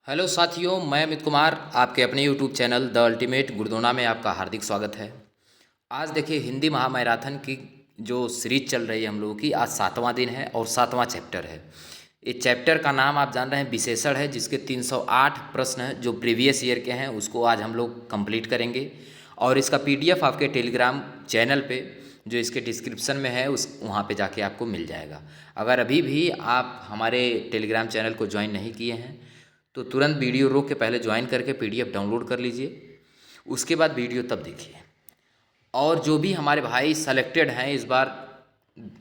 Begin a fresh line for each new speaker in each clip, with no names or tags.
Hello साथियों, मैं अमित कुमार आपके अपने यूट्यूब चैनल द अल्टीमेट गुरदोना में आपका हार्दिक स्वागत है। आज देखिए हिंदी महामैराथन की जो सीरीज चल रही है हम लोगों की, आज 7वां दिन है और 7वां चैप्टर है। इस चैप्टर का नाम आप जान रहे हैं विशेषण है, जिसके 308 प्रश्न हैं जो प्रीवियस ईयर के हैं, उसको आज हम लोग कंप्लीट करेंगे। और इसका पीडीएफ आपके टेलीग्राम चैनल पे जो इसके डिस्क्रिप्शन में है उस वहाँ पे जाके आपको मिल जाएगा। अगर अभी भी आप हमारे टेलीग्राम चैनल को ज्वाइन नहीं किए हैं तो तुरंत वीडियो रोक के पहले ज्वाइन करके पीडीएफ डाउनलोड कर लीजिए, उसके बाद वीडियो तब देखिए। और जो भी हमारे भाई सेलेक्टेड हैं इस बार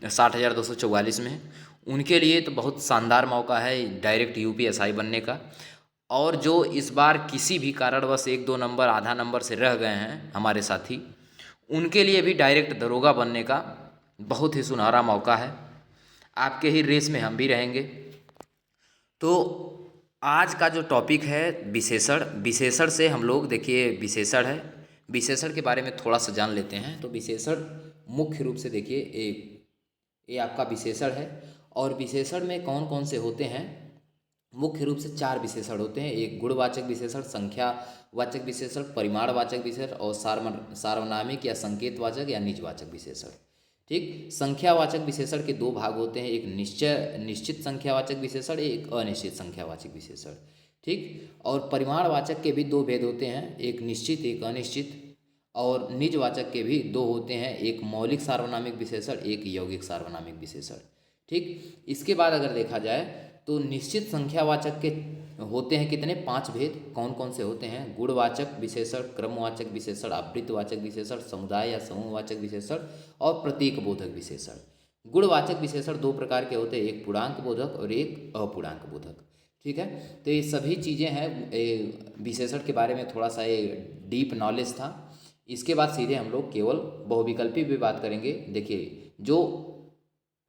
60,244 में, उनके लिए तो बहुत शानदार मौका है डायरेक्ट यूपीएसआई बनने का। और जो इस बार किसी भी कारणवश एक दो नंबर आधा नंबर से रह गए हैं हमारे साथी, उनके लिए भी डायरेक्ट दरोगा बनने का बहुत ही सुनहरा मौका है। आपके ही रेस में हम भी रहेंगे। तो आज का जो टॉपिक है विशेषण, विशेषण से हम लोग देखिए विशेषण है, विशेषण के बारे में थोड़ा सा जान लेते हैं। तो विशेषण मुख्य रूप से देखिए ये आपका विशेषण है। और विशेषण में कौन कौन से होते हैं? मुख्य रूप से 4 विशेषण होते हैं। एक गुणवाचक विशेषण, संख्यावाचक विशेषण, परिमाणवाचक विशेषण और सार्वनामिक या संकेतवाचक या निजवाचक विशेषण। ठीक, संख्यावाचक विशेषण के 2 भाग होते हैं, एक निश्चित संख्यावाचक विशेषण, एक अनिश्चित संख्यावाचक विशेषण। ठीक, और परिमाणवाचक के भी 2 भेद होते हैं, एक निश्चित एक अनिश्चित। और निजवाचक के भी 2 होते हैं, एक मौलिक सार्वनामिक विशेषण, एक यौगिक सार्वनामिक विशेषण। ठीक, इसके बाद अगर देखा जाए तो निश्चित संख्यावाचक के होते हैं कितने? 5 भेद। कौन कौन से होते हैं? गुणवाचक विशेषण, क्रमवाचक विशेषण, आवृत्तिवाचक विशेषण, समुदाय या समूहवाचक विशेषण और प्रतीक बोधक विशेषण। गुणवाचक विशेषण 2 प्रकार के होते हैं, एक पूर्णांक बोधक और एक अपूर्णांक बोधक। ठीक है, तो ये सभी चीज़ें हैं। विशेषण के बारे में थोड़ा सा ये डीप नॉलेज था। इसके बाद सीधे हम लोग केवल बहुविकल्पी भी बात करेंगे। देखिए, जो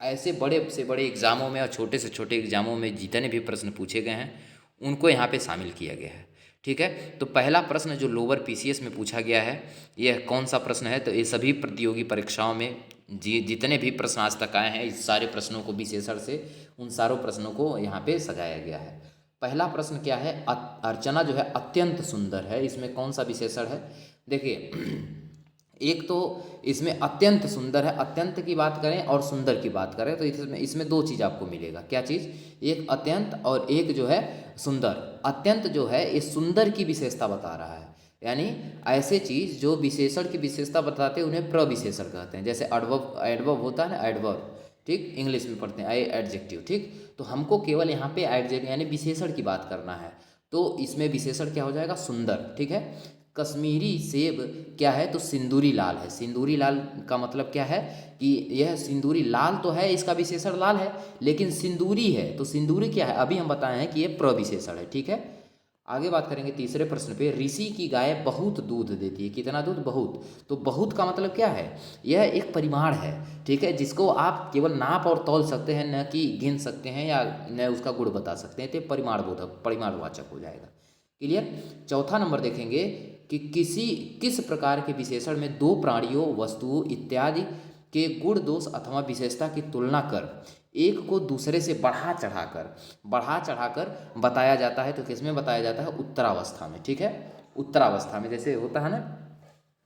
ऐसे बड़े से बड़े एग्ज़ामों में और छोटे से छोटे एग्ज़ामों में जितने भी प्रश्न पूछे गए हैं उनको यहाँ पे शामिल किया गया है। ठीक है, तो पहला प्रश्न जो लोअर पीसीएस में पूछा गया है, यह कौन सा प्रश्न है? तो ये सभी प्रतियोगी परीक्षाओं में जितने भी प्रश्न आज तक आए हैं, इस सारे प्रश्नों को विशेषण से उन सारों प्रश्नों को यहाँ पे सजाया गया है। पहला प्रश्न क्या है? अर्चना जो है अत्यंत सुंदर है, इसमें कौन सा विशेषण है? देखिए एक तो इसमें अत्यंत सुंदर है, अत्यंत की बात करें और सुंदर की बात करें तो इसमें 2 चीज़ आपको मिलेगा। क्या चीज़? एक अत्यंत और एक जो है सुंदर। अत्यंत जो है ये सुंदर की विशेषता बता रहा है, यानी ऐसे चीज़ जो विशेषण की विशेषता बताते हैं उन्हें प्रविशेषण कहते हैं। जैसे एडवर्ब, एडवर्ब होता है ना, एडवर्ब। ठीक, इंग्लिश में पढ़ते हैं एडजेक्टिव। ठीक, तो हमको केवल यहाँ पे एडजेक्टिव यानी विशेषण की बात करना है, तो इसमें विशेषण क्या हो जाएगा? सुंदर। ठीक है, कश्मीरी सेब क्या है? तो सिंदूरी लाल है। सिंदूरी लाल का मतलब क्या है कि यह सिंदूरी लाल तो है, इसका विशेषण लाल है, लेकिन सिंदूरी है तो सिंदूरी क्या है? अभी हम बताए हैं कि यह प्रविशेषण है। ठीक है, आगे बात करेंगे तीसरे प्रश्न पे। ऋषि की गाय बहुत दूध देती है। कितना दूध? बहुत। तो बहुत का मतलब क्या है? यह एक परिमाण है। ठीक है, जिसको आप केवल नाप और तौल सकते हैं, न कि गिन सकते हैं या न उसका गुण बता सकते हैं। तो परिमाण बोधक, परिमाणवाचक हो जाएगा। क्लियर? चौथा नंबर देखेंगे कि किस प्रकार के विशेषण में 2 प्राणियों, वस्तुओं इत्यादि के गुण, दोष अथवा विशेषता की तुलना कर एक को दूसरे से बढ़ा चढ़ाकर बताया जाता है। तो किसमें बताया जाता है? उत्तरावस्था में। ठीक है, उत्तरावस्था में जैसे होता है ना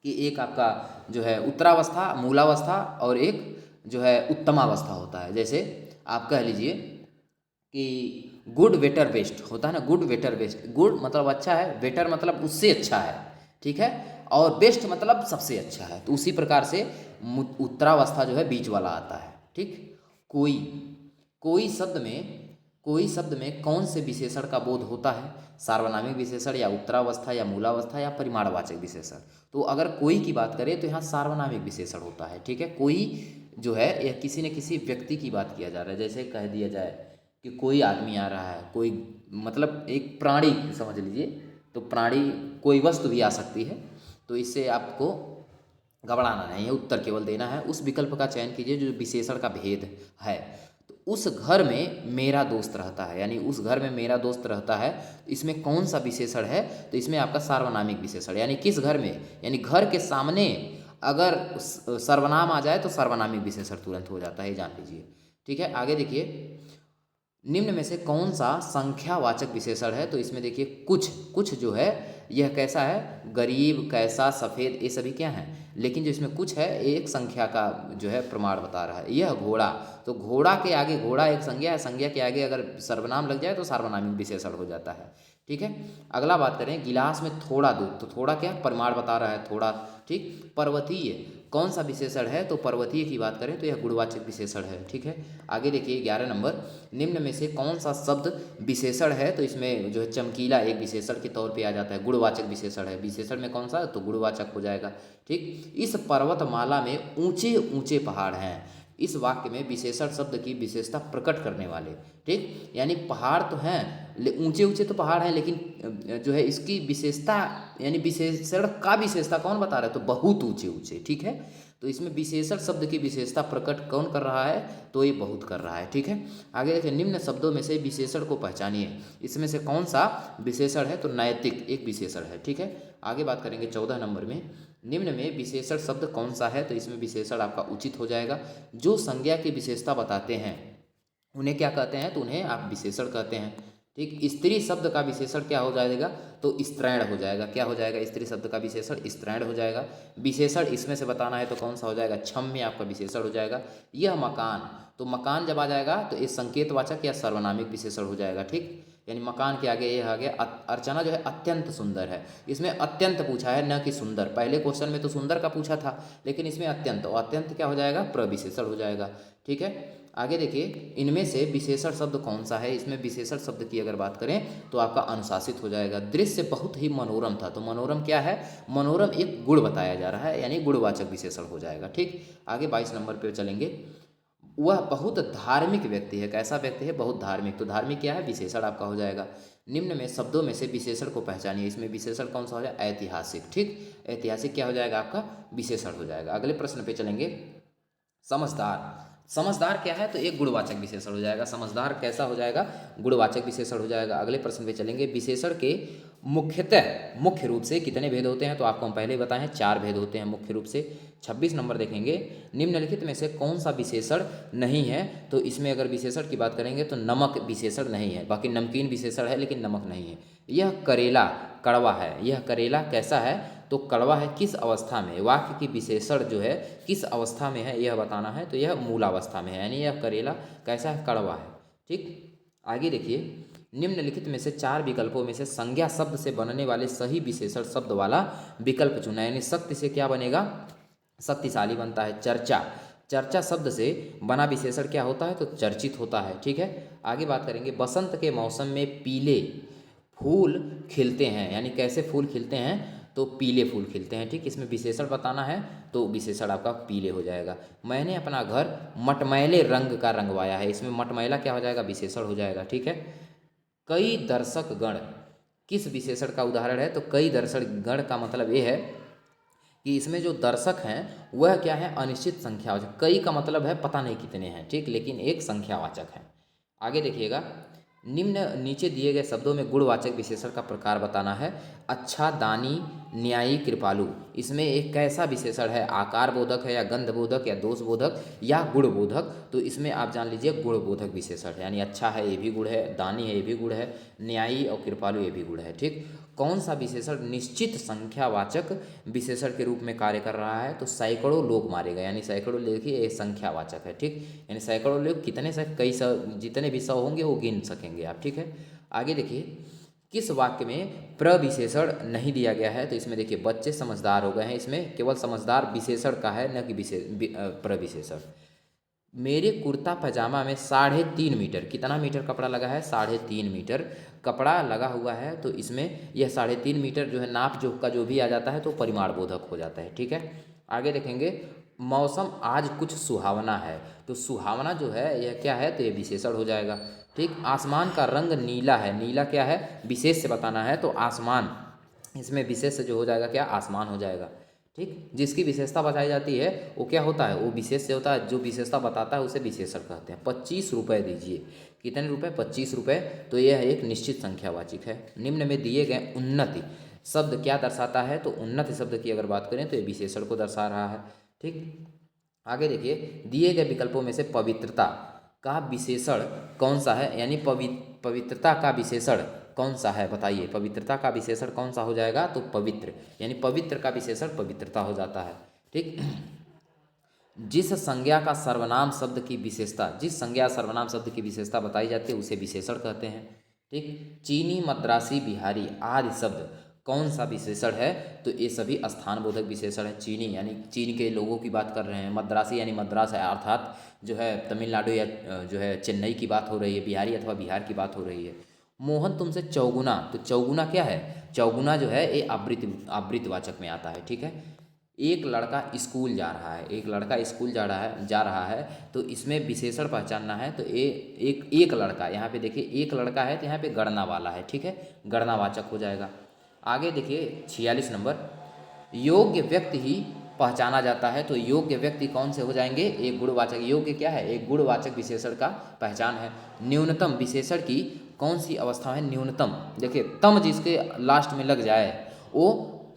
कि एक आपका जो है उत्तरावस्था, मूलावस्था और एक जो है उत्तमावस्था होता है। जैसे आप कह लीजिए कि गुड बेटर बेस्ट होता है ना, गुड बेटर बेस्ट। गुड मतलब अच्छा है, बेटर मतलब उससे अच्छा है। ठीक है, और बेस्ट मतलब सबसे अच्छा है। तो उसी प्रकार से उत्तरावस्था जो है बीच वाला आता है। ठीक, कोई कोई शब्द में कौन से विशेषण का बोध होता है? सार्वनामिक विशेषण या उत्तरावस्था या मूलावस्था या परिमाणवाचक विशेषण? तो अगर कोई की बात करें तो यहाँ सार्वनामिक विशेषण होता है। ठीक है, कोई जो है यह किसी न किसी व्यक्ति की बात किया जा रहा है। जैसे कह दिया जाए कि कोई आदमी आ रहा है, कोई मतलब एक प्राणी समझ लीजिए, तो प्राणी कोई वस्तु भी आ सकती है। तो इससे आपको घबराना नहीं है, उत्तर केवल देना है। उस विकल्प का चयन कीजिए जो विशेषण का भेद है। तो उस घर में मेरा दोस्त रहता है, यानी उस घर में मेरा दोस्त रहता है, तो इसमें कौन सा विशेषण है? तो इसमें आपका सार्वनामिक विशेषण, यानी किस घर में, यानी घर के सामने अगर सर्वनाम आ जाए तो सार्वनामिक विशेषण तुरंत हो जाता है, जान लीजिए। ठीक है, आगे देखिए। निम्न में से कौन सा संख्यावाचक विशेषण है? तो इसमें देखिए कुछ, कुछ जो है यह कैसा है? गरीब, कैसा, सफ़ेद, ये सभी क्या हैं? लेकिन जो इसमें कुछ है एक संख्या का जो है प्रमाण बता रहा है। यह घोड़ा, तो घोड़ा के आगे, घोड़ा एक संज्ञा है, संज्ञा के आगे अगर सर्वनाम लग जाए तो सार्वनामिक विशेषण हो जाता है। ठीक है। अगला बात करें, गिलास में थोड़ा दूध, तो थोड़ा क्या प्रमाण बता रहा है? थोड़ा। ठीक। पर्वतीय कौन सा विशेषण है? तो पर्वतीय की बात करें तो यह गुणवाचक विशेषण है। ठीक है। आगे देखिए 11 नंबर, निम्न में से कौन सा शब्द विशेषण है? तो इसमें जो है चमकीला एक विशेषण के तौर पे आ जाता है, गुणवाचक विशेषण है। विशेषण में कौन सा? तो गुणवाचक हो जाएगा। ठीक। इस पर्वतमाला में ऊंचे ऊंचे पहाड़ हैं। इस वाक्य में विशेषण शब्द की विशेषता प्रकट करने वाले। ठीक। यानी पहाड़ तो हैं, ऊंचे ऊंचे तो पहाड़ हैं, लेकिन जो है इसकी विशेषता, यानी विशेषण का विशेषता कौन बता रहा है? तो बहुत ऊंचे ऊंचे। ठीक है। तो इसमें विशेषण शब्द की विशेषता प्रकट कौन कर रहा है? तो ये बहुत कर रहा है। ठीक है। आगे देखिए, निम्न शब्दों में से विशेषण को पहचानिए। इसमें से कौन सा विशेषण है? तो नैतिक एक विशेषण है। ठीक है। आगे बात करेंगे 14 नंबर में, निम्न में विशेषण शब्द कौन सा है? तो इसमें विशेषण आपका उचित हो जाएगा। जो संज्ञा की विशेषता बताते हैं उन्हें क्या कहते हैं? तो उन्हें आप विशेषण कहते हैं। ठीक। स्त्री शब्द का विशेषण क्या हो जाएगा? तो स्त्रैण हो जाएगा। क्या हो जाएगा? स्त्री शब्द का विशेषण स्त्रैण हो जाएगा। विशेषण इसमें से बताना है तो कौन सा हो जाएगा? क्षम्य आपका विशेषण हो जाएगा। यह मकान, तो मकान जब आ जाएगा तो ये संकेतवाचक या सर्वनामिक विशेषण हो जाएगा। ठीक। यानी मकान के आगे ये आ गया। अर्चना जो है अत्यंत सुंदर है, इसमें अत्यंत पूछा है न कि सुंदर। पहले क्वेश्चन में तो सुंदर का पूछा था, लेकिन इसमें अत्यंत, और अत्यंत क्या हो जाएगा? प्रविशेषण हो जाएगा। ठीक है। आगे देखिए, इनमें से विशेषण शब्द कौन सा है? इसमें विशेषण शब्द की अगर बात करें तो आपका अनुशासित हो जाएगा। दृश्य बहुत ही मनोरम था, तो मनोरम क्या है? मनोरम एक गुण बताया जा रहा है, यानी गुणवाचक विशेषण हो जाएगा। ठीक। आगे 22 नंबर पे चलेंगे, वह बहुत धार्मिक व्यक्ति है। कैसा व्यक्ति है? बहुत धार्मिक, तो धार्मिक क्या है? विशेषण आपका हो जाएगा। निम्न में शब्दों में से विशेषण को पहचानिए। इसमें विशेषण कौन सा हो जाएगा? ऐतिहासिक। ठीक। ऐतिहासिक क्या हो जाएगा? आपका विशेषण हो जाएगा। अगले प्रश्न पे चलेंगे, समझदार। समझदार क्या है? तो एक गुणवाचक विशेषण हो जाएगा। समझदार कैसा हो जाएगा? गुणवाचक विशेषण हो जाएगा। अगले प्रश्न पे चलेंगे, विशेषण के मुख्य रूप से कितने भेद होते हैं? तो आपको हम पहले ही बताएं 4 भेद होते हैं मुख्य रूप से। 26 नंबर देखेंगे, निम्नलिखित में से कौन सा विशेषण नहीं है? तो इसमें अगर विशेषण की बात करेंगे तो नमक विशेषण नहीं है। बाकी नमकीन विशेषण है लेकिन नमक नहीं है। यह करेला कड़वा है। यह करेला कैसा है? तो कड़वा है। किस अवस्था में? वाक्य की विशेषण जो है किस अवस्था में है यह बताना है, तो यह मूलावस्था में है, यानी यह करेला कैसा है? कड़वा है। ठीक। आगे देखिए, निम्नलिखित में से 4 विकल्पों में से संज्ञा शब्द से बनने वाले सही विशेषण शब्द वाला विकल्प चुना। यानी शक्ति से क्या बनेगा? शक्तिशाली बनता है। चर्चा, चर्चा शब्द से बना विशेषण क्या होता है? तो चर्चित होता है। ठीक है। आगे बात करेंगे, बसंत के मौसम में पीले फूल खिलते हैं। यानी कैसे फूल खिलते हैं? तो पीले फूल खिलते हैं। ठीक। इसमें विशेषण बताना है तो विशेषण आपका पीले हो जाएगा। मैंने अपना घर मटमैले रंग का रंगवाया है। इसमें मटमैला क्या हो जाएगा? विशेषण हो जाएगा। ठीक है। कई दर्शक गण किस विशेषण का उदाहरण है? तो कई दर्शक गण का मतलब ये है कि इसमें जो दर्शक हैं वह क्या है? अनिश्चित संख्यावाचक। कई का मतलब है पता नहीं कितने हैं। ठीक। लेकिन एक संख्यावाचक है। आगे देखिएगा, निम्न नीचे दिए गए शब्दों में गुणवाचक विशेषण का प्रकार बताना है। अच्छा, दानी, न्यायी, कृपालु। इसमें एक कैसा विशेषण है? आकार बोधक है या गंध बोधक या दोष बोधक या गुण बोधक? तो इसमें आप जान लीजिए गुण बोधक विशेषण है। यानी अच्छा है ये भी गुण है, दानी है ये भी गुण है, न्यायी और कृपालु ये भी गुण है। ठीक। कौन सा विशेषण निश्चित संख्यावाचक विशेषण के रूप में कार्य कर रहा है? तो सैकड़ों लोग मारे गए। यानी सैकड़ों देखिए ये संख्यावाचक है। ठीक। यानी सैकड़ों लोग कितने से? कई सौ, जितने भी 100 होंगे वो गिन सकेंगे आप। ठीक है। आगे देखिए, किस वाक्य में प्रविशेषण नहीं दिया गया है? तो इसमें देखिए बच्चे समझदार हो गए हैं, इसमें केवल समझदार विशेषण का है, न कि प्रविशेषण। मेरे कुर्ता पजामा में 3.5 मीटर, कितना मीटर कपड़ा लगा है? 3.5 मीटर कपड़ा लगा हुआ है। तो इसमें यह 3.5 मीटर जो है नाप जोख का जो भी आ जाता है तो परिमाण बोधक हो जाता है। ठीक है। आगे देखेंगे, मौसम आज कुछ सुहावना है। तो सुहावना जो है यह क्या है? तो ये विशेषण हो जाएगा। ठीक। आसमान का रंग नीला है। नीला क्या है? विशेष से बताना है तो आसमान, इसमें विशेष से जो हो जाएगा क्या? आसमान हो जाएगा। ठीक। जिसकी विशेषता बताई जाती है वो क्या होता है? वो विशेष से होता है। जो विशेषता बताता है उसे विशेषण कहते हैं। 25 रुपये दीजिए। कितने रुपए? 25 रुपये। तो यह एक निश्चित संख्यावाचक है। निम्न में दिए गए उन्नति शब्द क्या दर्शाता है? तो उन्नति शब्द की अगर बात करें तो ये विशेषण को दर्शा रहा है। ठीक। आगे देखिए, दिए गए विकल्पों में से पवित्रता का विशेषण कौन सा है, यानी पवित्रता का विशेषण कौन सा है, बताइए। पवित्रता का विशेषण कौन सा हो जाएगा, तो पवित्र, यानी पवित्र का विशेषण पवित्रता हो जाता है। ठीक। जिस संज्ञा का सर्वनाम शब्द की विशेषता, जिस संज्ञा सर्वनाम शब्द की विशेषता बताई जाती है उसे विशेषण कहते हैं। ठीक। चीनी, मद्रासी, बिहारी आदि शब्द कौन सा विशेषण है, तो ये सभी स्थान बोधक विशेषण है। चीनी यानी चीन के लोगों की बात कर रहे हैं, मद्रासी यानी मद्रास है अर्थात जो है तमिलनाडु या जो है चेन्नई की बात हो रही है, बिहारी अथवा बिहार की बात हो रही है। मोहन तुमसे चौगुना, तो चौगुना क्या है, चौगुना जो है ये आवृत्तिवाचक में आता है। ठीक है। एक लड़का स्कूल जा रहा है, एक लड़का स्कूल जा रहा है, तो इसमें विशेषण पहचानना है, तो एक लड़का, यहाँ पे देखिए एक लड़का है, तो यहाँ पे गणना वाला है। ठीक है, गणनावाचक हो जाएगा। आगे देखिए 46 नंबर, योग्य व्यक्ति ही पहचाना जाता है, तो योग्य व्यक्ति कौन से हो जाएंगे, एक गुणवाचक। योग्य क्या है, एक गुणवाचक विशेषण का पहचान है। न्यूनतम विशेषण की कौन सी अवस्था है, न्यूनतम, देखिए तम जिसके लास्ट में लग जाए वो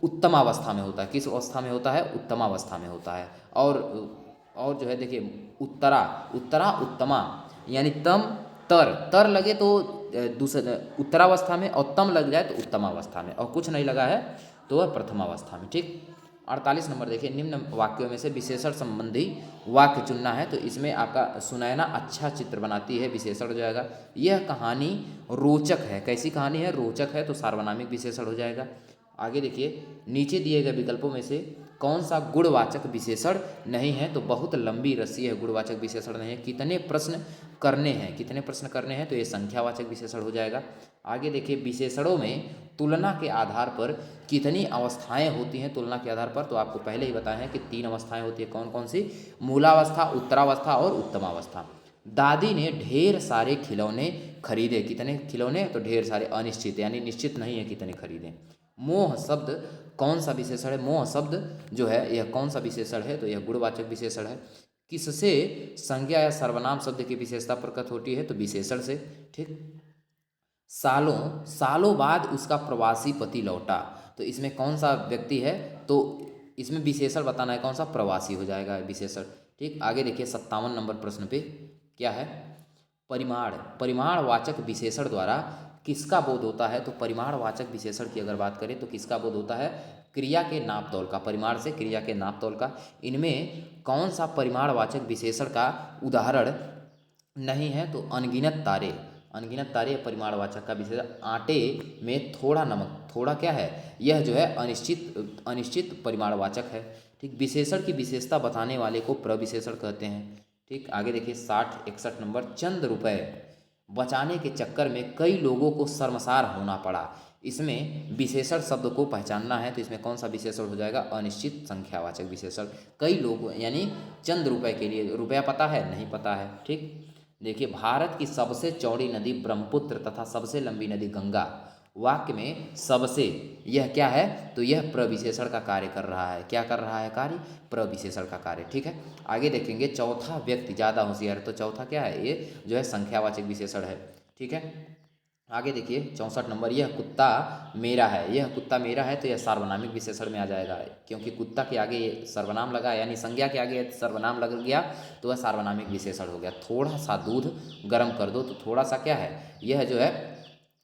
उत्तम अवस्था में होता है। किस अवस्था में होता है, उत्तम अवस्था में होता है। और जो है देखिए उत्तरा, उत्तरा उत्तमा, यानी तम तर लगे तो दूसरे उत्तरावस्था में, और तम लग जाए तो उत्तम अवस्था में, और कुछ नहीं लगा है तो वह प्रथम अवस्था में। ठीक। 48 नंबर देखिए, निम्न वाक्यों में से विशेषण संबंधी वाक्य चुनना है, तो इसमें आपका सुनैना अच्छा चित्र बनाती है, विशेषण हो जाएगा। यह कहानी रोचक है, कैसी कहानी है, रोचक है, तो सार्वनामिक विशेषण हो जाएगा। आगे देखिए, नीचे दिए गए विकल्पों में से कौन सा गुणवाचक विशेषण नहीं है, तो बहुत लंबी रस्सी है, गुणवाचक विशेषण नहीं है। कितने प्रश्न करने हैं, कितने प्रश्न करने हैं, तो ये संख्यावाचक विशेषण हो जाएगा। आगे देखिए, विशेषणों में तुलना के आधार पर कितनी अवस्थाएं होती हैं, तुलना के आधार पर तो आपको पहले ही बताया है कि 3 अवस्थाएं होती है। कौन कौन सी, मूलावस्था, उत्तरावस्था और उत्तमावस्था। दादी ने ढेर सारे खिलौने खरीदे, कितने खिलौने, तो ढेर सारे, अनिश्चित यानी निश्चित नहीं है कितने खरीदे। मोह शब्द कौन सा विशेषण है, मोह शब्द जो है यह कौन सा विशेषण है, तो यह गुणवाचक विशेषण है। किससे संज्ञा या सर्वनाम शब्द की विशेषता प्रकट होती है, तो विशेषण से। ठीक। सालों सालों बाद उसका प्रवासी पति लौटा, तो इसमें कौन सा व्यक्ति है, तो इसमें विशेषण बताना है, कौन सा, प्रवासी हो जाएगा विशेषण। ठीक। आगे देखिए 57 नंबर प्रश्न पे क्या है, परिमाण, परिमाणवाचक विशेषण द्वारा किसका बोध होता है, तो परिमाणवाचक विशेषण की अगर बात करें तो किसका बोध होता है, क्रिया के नापतोल का, परिमाण से क्रिया के नापतोल का। इनमें कौन सा परिमाणवाचक विशेषण का उदाहरण नहीं है, तो अनगिनत तारे, अनगिनत तारे परिमाणवाचक का विशेषण। आटे में थोड़ा नमक, थोड़ा क्या है, यह जो है अनिश्चित परिमाणवाचक है। ठीक। विशेषण की विशेषता बताने वाले को प्रविशेषण कहते हैं। ठीक। आगे देखिए 61 नंबर, चंद रुपए बचाने के चक्कर में कई लोगों को शर्मसार होना पड़ा, इसमें विशेषण शब्द को पहचानना है, तो इसमें कौन सा विशेषण हो जाएगा, अनिश्चित संख्यावाचक विशेषण। कई लोग यानी चंद रुपए के लिए, रुपया पता है, नहीं पता है। ठीक। देखिए, भारत की सबसे चौड़ी नदी ब्रह्मपुत्र तथा सबसे लंबी नदी गंगा, वाक्य में सबसे, यह क्या है, तो यह प्रविशेषण का कार्य कर रहा है। क्या कर रहा है कार्य, प्रविशेषण का कार्य। ठीक है। आगे देखेंगे, चौथा व्यक्ति ज़्यादा होशियार है, तो चौथा क्या है, ये जो है संख्यावाचक विशेषण है। ठीक है। आगे देखिए 64 नंबर, यह कुत्ता मेरा है, यह कुत्ता मेरा है, तो यह सार्वनामिक विशेषण में आ जाएगा, क्योंकि कुत्ता के आगे ये सर्वनाम लगा, यानी संज्ञा के आगे सर्वनाम लग गया तो वह सार्वनामिक विशेषण हो गया। थोड़ा सा दूध गर्म कर दो, तो थोड़ा सा क्या है, यह जो है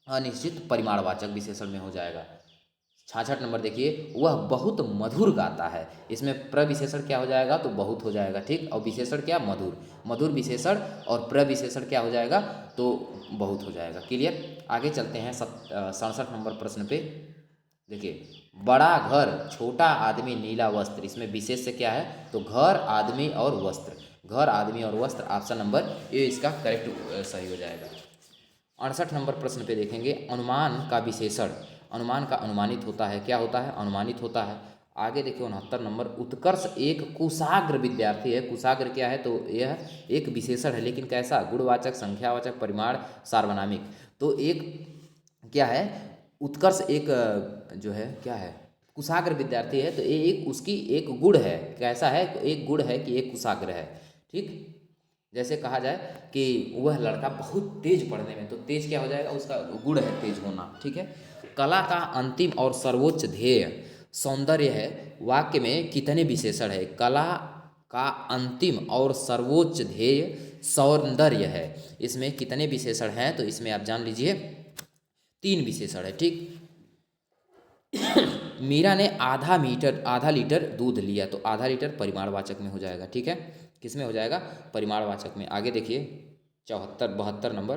अनिश्चित परिमाणवाचक विशेषण में हो जाएगा। 66 नंबर देखिए, वह बहुत मधुर गाता है, इसमें प्रविशेषण क्या हो जाएगा, तो बहुत हो जाएगा। ठीक। और विशेषण क्या, मधुर, मधुर विशेषण, और प्रविशेषण क्या हो जाएगा, तो बहुत हो जाएगा। क्लियर। आगे चलते हैं 67 नंबर प्रश्न पे। देखिए, बड़ा घर, छोटा आदमी, नीला वस्त्र, इसमें विशेष से क्या है, तो घर, आदमी और वस्त्र, घर, आदमी और वस्त्र, ऑप्शन नंबर ए इसका करेक्ट सही हो जाएगा। 68 नंबर प्रश्न पे देखेंगे, अनुमान का विशेषण, अनुमान का अनुमानित होता है, क्या होता है, अनुमानित होता है। आगे देखिए 69 नंबर, उत्कर्ष एक कुशाग्र विद्यार्थी है, कुशाग्र क्या है, तो यह एक विशेषण है, लेकिन कैसा, गुणवाचक, संख्यावाचक, परिमाण, सार्वनामिक। तो एक क्या है, उत्कर्ष एक जो है क्या है, कुशाग्र विद्यार्थी है, तो ये एक उसकी एक गुण है, कैसा है, एक गुण है कि एक कुशाग्र है। ठीक। जैसे कहा जाए कि वह लड़का बहुत तेज पढ़ने में, तो तेज क्या हो जाएगा, उसका गुण है तेज होना। ठीक है। कला का अंतिम और सर्वोच्च ध्येय सौंदर्य है, वाक्य में कितने विशेषण है, कला का अंतिम और सर्वोच्च ध्येय सौंदर्य है। इसमें कितने विशेषण हैं? तो इसमें आप जान लीजिए 3 विशेषण है। ठीक, मीरा ने आधा लीटर दूध लिया, तो आधा लीटर परिमाणवाचक में हो जाएगा। ठीक है, किस में हो जाएगा? परिमाणवाचक में। आगे देखिए 72 नंबर,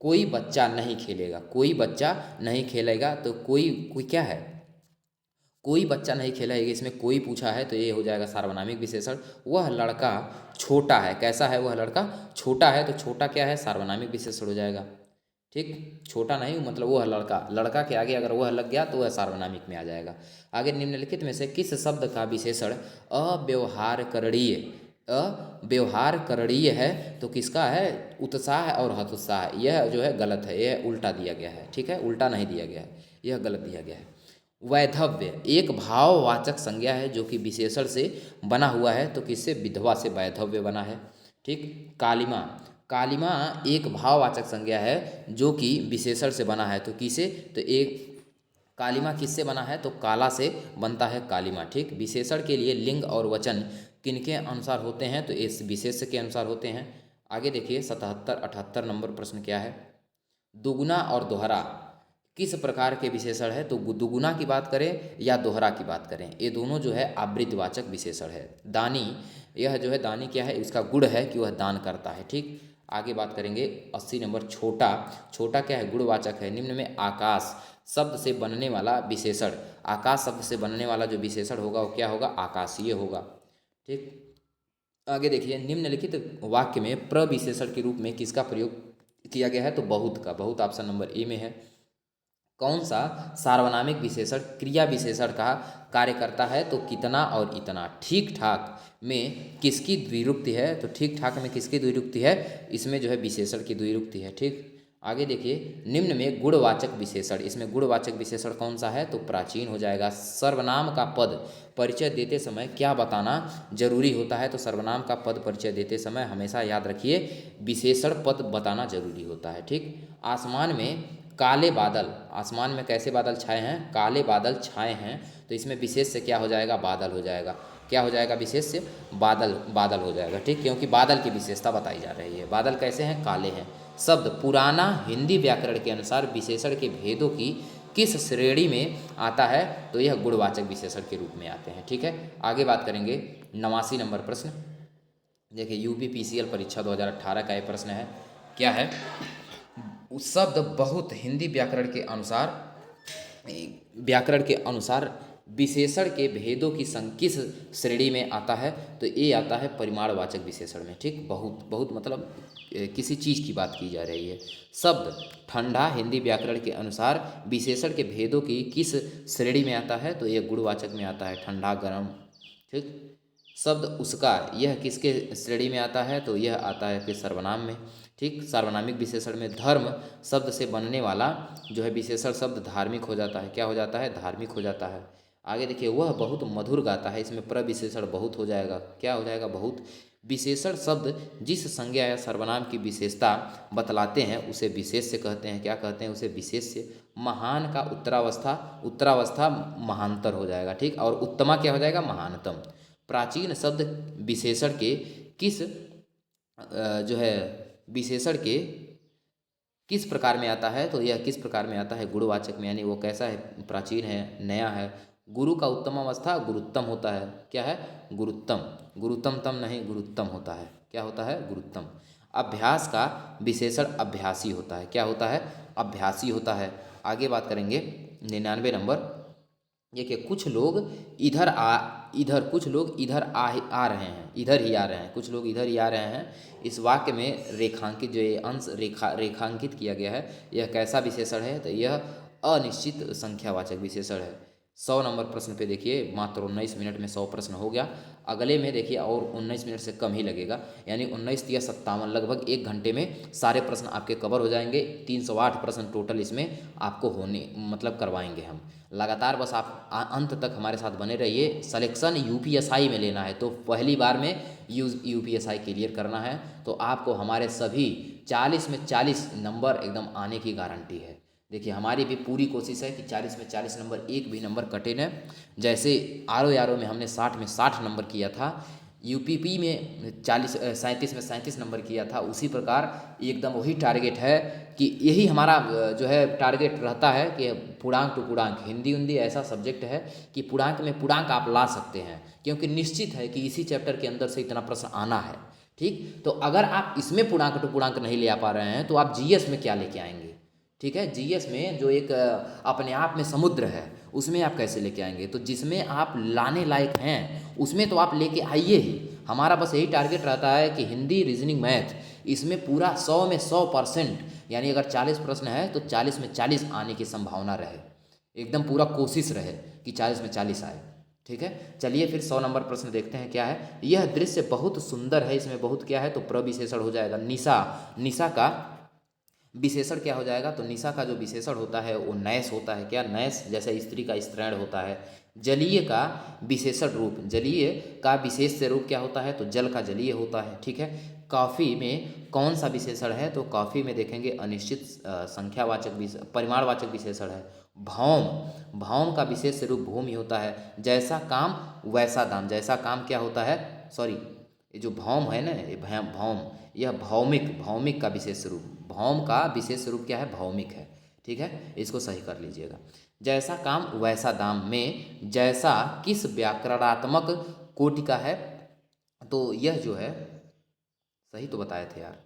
कोई बच्चा नहीं खेलेगा। कोई बच्चा नहीं खेलेगा, तो कोई कोई क्या है? कोई बच्चा नहीं खेलेगा। इसमें कोई पूछा है तो ये हो जाएगा सार्वनामिक विशेषण। वह लड़का छोटा है। कैसा है? वह लड़का छोटा है, तो छोटा क्या है? सार्वनामिक विशेषण हो जाएगा। ठीक, छोटा नहीं मतलब वह लड़का, लड़का के आगे अगर वह लग गया तो वह सार्वनामिक में आ जाएगा। आगे निम्नलिखित में से किस शब्द का विशेषण अव्यवहारकरणीय अव्यवहारकरणीय है? तो किसका है? उत्साह और हतोत्साह। यह जो है गलत है, यह उल्टा दिया गया है। ठीक है, उल्टा नहीं दिया गया है, यह गलत दिया गया है। वैधव्य एक भाववाचक संज्ञा है जो कि विशेषण से बना हुआ है, तो किससे? विधवा से वैधव्य बना है। ठीक, कालिमा, कालिमा एक भाववाचक संज्ञा है जो कि विशेषण से बना है, तो किसे? तो एक कालिमा किससे बना है? तो काला से बनता है कालिमा। ठीक, विशेषण के लिए लिंग और वचन किनके अनुसार होते हैं? तो इस विशेष्य के अनुसार होते हैं। आगे देखिए 77-78 नंबर प्रश्न क्या है? दुगुना और दोहरा किस प्रकार के विशेषण है? तो दुगुना की बात करें या दोहरा की बात करें, ये दोनों जो है आवृत्तिवाचक विशेषण है। दानी, यह जो है दानी क्या है? इसका गुण है कि वह दान करता है। ठीक, आगे बात करेंगे 80 नंबर, छोटा, छोटा क्या है? गुणवाचक है। निम्न में आकाश शब्द से बनने वाला विशेषण, आकाश शब्द से बनने वाला जो विशेषण होगा वो क्या होगा? आकाशीय होगा। ठीक, आगे देखिए निम्नलिखित वाक्य में प्रविशेषण के रूप में किसका प्रयोग किया गया है? तो बहुत का। बहुत ऑप्शन नंबर ए में है। कौन सा सार्वनामिक विशेषण क्रिया विशेषण का कार्य करता है? तो कितना और इतना। ठीक ठाक में किसकी द्विरुक्ति है? तो ठीक ठाक में किसकी द्विरुक्ति है? इसमें जो है विशेषण की द्विरुक्ति है। ठीक, आगे देखिए निम्न में गुणवाचक विशेषण, इसमें गुणवाचक विशेषण कौन सा है? तो प्राचीन हो जाएगा। सर्वनाम का पद परिचय देते समय क्या बताना जरूरी होता है? तो सर्वनाम का पद परिचय देते समय हमेशा याद रखिए विशेषण पद बताना जरूरी होता है। ठीक, आसमान में काले बादल, आसमान में कैसे बादल छाए हैं? काले बादल छाए हैं, तो इसमें विशेष से क्या हो जाएगा? बादल हो जाएगा। क्या हो जाएगा? विशेष से बादल, बादल हो जाएगा। ठीक, क्योंकि बादल की विशेषता बताई जा रही है। बादल कैसे हैं? काले हैं। शब्द पुराना हिंदी व्याकरण के अनुसार विशेषण के भेदों की किस श्रेणी में आता है? तो यह गुणवाचक विशेषण के रूप में आते हैं। ठीक है, आगे बात करेंगे 89 नंबर प्रश्न। देखिए यूपी पीसीएल परीक्षा 2018 का ये प्रश्न है। क्या है? शब्द बहुत हिंदी व्याकरण के अनुसार विशेषण के भेदों की किस श्रेणी में आता है? तो ये आता है परिमाणवाचक विशेषण में। ठीक, बहुत बहुत मतलब किसी चीज़ की बात की जा रही है। शब्द ठंडा हिंदी व्याकरण के अनुसार विशेषण के भेदों की किस श्रेणी में आता है? तो ये गुणवाचक में आता है, ठंडा गर्म। ठीक, शब्द उसका, यह किसके श्रेणी में आता है? तो यह आता है फिर सर्वनाम में। ठीक, सार्वनामिक विशेषण में धर्म शब्द से बनने वाला जो है विशेषण शब्द धार्मिक हो जाता है। क्या हो जाता है? धार्मिक हो जाता है। आगे देखिए वह बहुत मधुर गाता है, इसमें प्रविशेषण बहुत हो जाएगा। क्या हो जाएगा? बहुत। विशेषण शब्द जिस संज्ञा या सर्वनाम की विशेषता बतलाते हैं उसे विशेष्य कहते हैं। क्या कहते हैं? उसे विशेष्य। महान का उत्तरावस्था, उत्तरावस्था महांतर हो जाएगा। ठीक, और उत्तमा क्या हो जाएगा? महानतम। प्राचीन शब्द विशेषण के किस जो है विशेषण के किस प्रकार में आता है? तो यह किस प्रकार में आता है? गुणवाचक में, यानी वो कैसा है? प्राचीन है, नया है। गुरु का उत्तम अवस्था गुरुत्तम होता है। क्या है? गुरुत्तम। गुरुत्तम तम नहीं, गुरुत्तम होता है। क्या होता है? गुरुत्तम। अभ्यास का विशेषण अभ्यासी होता है। क्या होता है? अभ्यासी होता है। आगे बात करेंगे 99 नंबर। देखिए कुछ लोग कुछ लोग आ रहे हैं, इधर ही आ रहे हैं, कुछ लोग इधर ही आ रहे हैं। इस वाक्य में रेखांकित जो ये अंश रेखांकित किया गया है, यह कैसा विशेषण है? तो यह अनिश्चित संख्यावाचक विशेषण है। 100 नंबर प्रश्न पे देखिए मात्र 19 मिनट में 100 प्रश्न हो गया। अगले में देखिए और 19 मिनट से कम ही लगेगा, यानी 19 या 57, लगभग 1 घंटे में सारे प्रश्न आपके कवर हो जाएंगे। 308 प्रश्न टोटल इसमें आपको होने मतलब करवाएंगे हम। लगातार बस आप अंत तक हमारे साथ बने रहिए। सिलेक्शन यूपीएसआई में लेना है तो पहली बार में यूपीएसआई क्लियर करना है, तो आपको हमारे सभी 40 में 40 नंबर एकदम आने की गारंटी है। देखिए हमारी भी पूरी कोशिश है कि 40 में 40 नंबर, एक भी नंबर कटे न। जैसे आर ओ में हमने 60 में 60 नंबर किया था, यूपीपी में 37 में 37 नंबर किया था, उसी प्रकार एकदम वही टारगेट है कि यही हमारा जो है टारगेट रहता है कि पूर्णांक टू पूर्णांक, हिंदी हिंदी ऐसा सब्जेक्ट है कि पूर्णांक में पूर्णांक आप ला सकते हैं, क्योंकि निश्चित है कि इसी चैप्टर के अंदर से इतना प्रश्न आना है। ठीक, तो अगर आप इसमें पूर्णांक टू पूर्णांक नहीं ले आ पा रहे हैं तो आप जीएस में क्या लेके आएंगे। ठीक है, जीएस में जो एक अपने आप में समुद्र है, उसमें आप कैसे लेके आएंगे। तो जिसमें आप लाने लायक हैं उसमें तो आप लेके आइए ही। हमारा बस यही टारगेट रहता है कि हिंदी, रीजनिंग, मैथ इसमें पूरा 100 में 100%, यानी अगर 40 प्रश्न है तो 40 में 40 आने की संभावना रहे, एकदम पूरा कोशिश रहे कि 40 में 40 आए। ठीक है, चलिए फिर 100 नंबर प्रश्न देखते हैं क्या है। यह दृश्य बहुत सुंदर है, इसमें बहुत क्या है तो प्रविशेषण हो जाएगा निशा। निशा का विशेषण क्या हो जाएगा, तो निशा का जो विशेषण होता है वो नैस होता है। क्या, नैस, जैसे स्त्री का स्त्रैण होता है। जलीय का विशेषण रूप, जलीय का विशेष रूप क्या होता है, तो जल का जलीय होता है। ठीक है, कॉफ़ी में कौन सा विशेषण है, तो कॉफ़ी में देखेंगे अनिश्चित संख्यावाचक परिमाणवाचक विशेषण है। भौम, भौम का विशेष रूप भूमि होता है। जैसा काम वैसा दाम, जैसा काम क्या होता है, सॉरी, ये जो भौम है ना, ये भौम, यह भौमिक, भौमिक का विशेष रूप, भौम का विशेष रूप क्या है, भौमिक है। ठीक है, इसको सही कर लीजिएगा। जैसा काम वैसा दाम में जैसा किस व्याकरणात्मक कोटि का है, तो यह जो है सही तो बताए थे यार,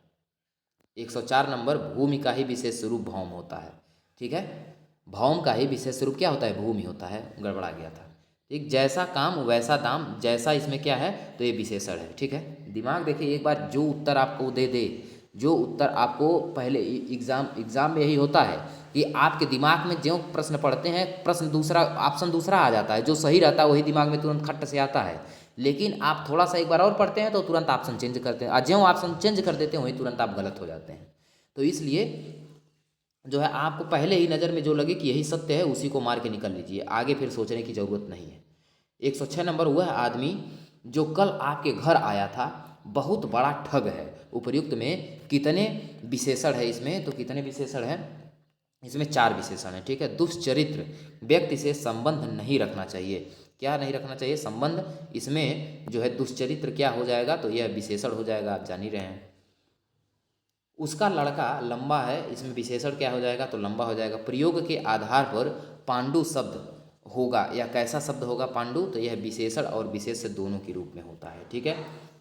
104 नंबर, भूमि का ही विशेष रूप भौम होता है। ठीक है, भौम का ही विशेष रूप क्या होता है, भूमि होता है, गड़बड़ा गया था। ठीक, जैसा काम वैसा दाम, जैसा इसमें क्या है तो ये विशेषण है। ठीक है, दिमाग देखिए, एक बार जो उत्तर आपको दे दे, जो उत्तर आपको पहले एग्जाम में यही होता है कि आपके दिमाग में जो प्रश्न पढ़ते हैं, प्रश्न दूसरा, ऑप्शन दूसरा आ जाता है, जो सही रहता है वही दिमाग में तुरंत खट्ट से आता है। लेकिन आप थोड़ा सा एक बार और पढ़ते हैं तो तुरंत ऑप्शन चेंज करते हैं, और जो ऑप्शन चेंज कर देते हैं वहीं तुरंत आप गलत हो जाते हैं। तो इसलिए जो है आपको पहले ही नज़र में जो लगे कि यही सत्य है उसी को मार के निकल लीजिए, आगे फिर सोचने की ज़रूरत नहीं है। 106 नंबर, वह आदमी जो कल आपके घर आया था बहुत बड़ा ठग है। उपर्युक्त में कितने विशेषण है इसमें, तो कितने विशेषण हैं इसमें, 4 विशेषण है। ठीक है, दुष्चरित्र व्यक्ति से संबंध नहीं रखना चाहिए। क्या नहीं रखना चाहिए, संबंध। इसमें जो है दुष्चरित्र क्या हो जाएगा, तो यह विशेषण हो जाएगा, आप जान ही रहे हैं। उसका लड़का लंबा है, इसमें विशेषण क्या हो जाएगा, तो लंबा हो जाएगा। प्रयोग के आधार पर पांडु शब्द होगा, या कैसा शब्द होगा पांडु, तो यह विशेषण और विशेष दोनों के रूप में होता है। ठीक है,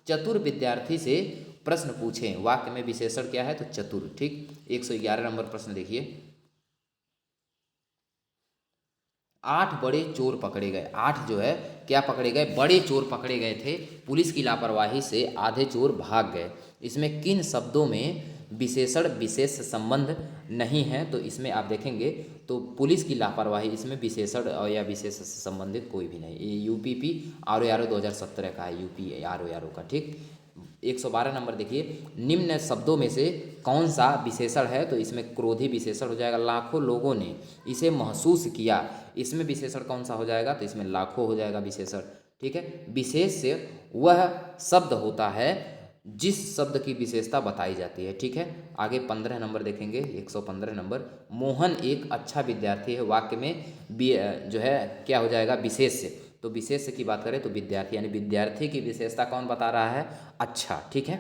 चतुर विद्यार्थी से प्रश्न पूछें, वाक्य में विशेषण क्या है, तो चतुर। ठीक, 111 नंबर प्रश्न देखिए। 8 बड़े चोर पकड़े गए, 8 जो है क्या पकड़े गए, बड़े चोर पकड़े गए थे। पुलिस की लापरवाही से आधे चोर भाग गए। इसमें किन शब्दों में विशेषण विशेष संबंध नहीं है, तो इसमें आप देखेंगे तो पुलिस की लापरवाही, इसमें विशेषण और या विशेष से संबंधित कोई भी नहीं। ये यूपीपी आर 2017 का है, यूपी आर का। ठीक, 112 नंबर देखिए, निम्न शब्दों में से कौन सा विशेषण है, तो इसमें क्रोधी विशेषण हो जाएगा। लाखों लोगों ने इसे महसूस किया, इसमें विशेषण कौन सा हो जाएगा, तो इसमें लाखों हो जाएगा विशेषण। ठीक है, विशेष से वह शब्द होता है जिस शब्द की विशेषता बताई जाती है। ठीक है, आगे 15 नंबर देखेंगे, 115 नंबर, मोहन एक अच्छा विद्यार्थी है। वाक्य में जो है क्या हो जाएगा, विशेष से। तो विशेष की बात करें तो विद्यार्थी, यानी विद्यार्थी की विशेषता कौन बता रहा है, अच्छा। ठीक है,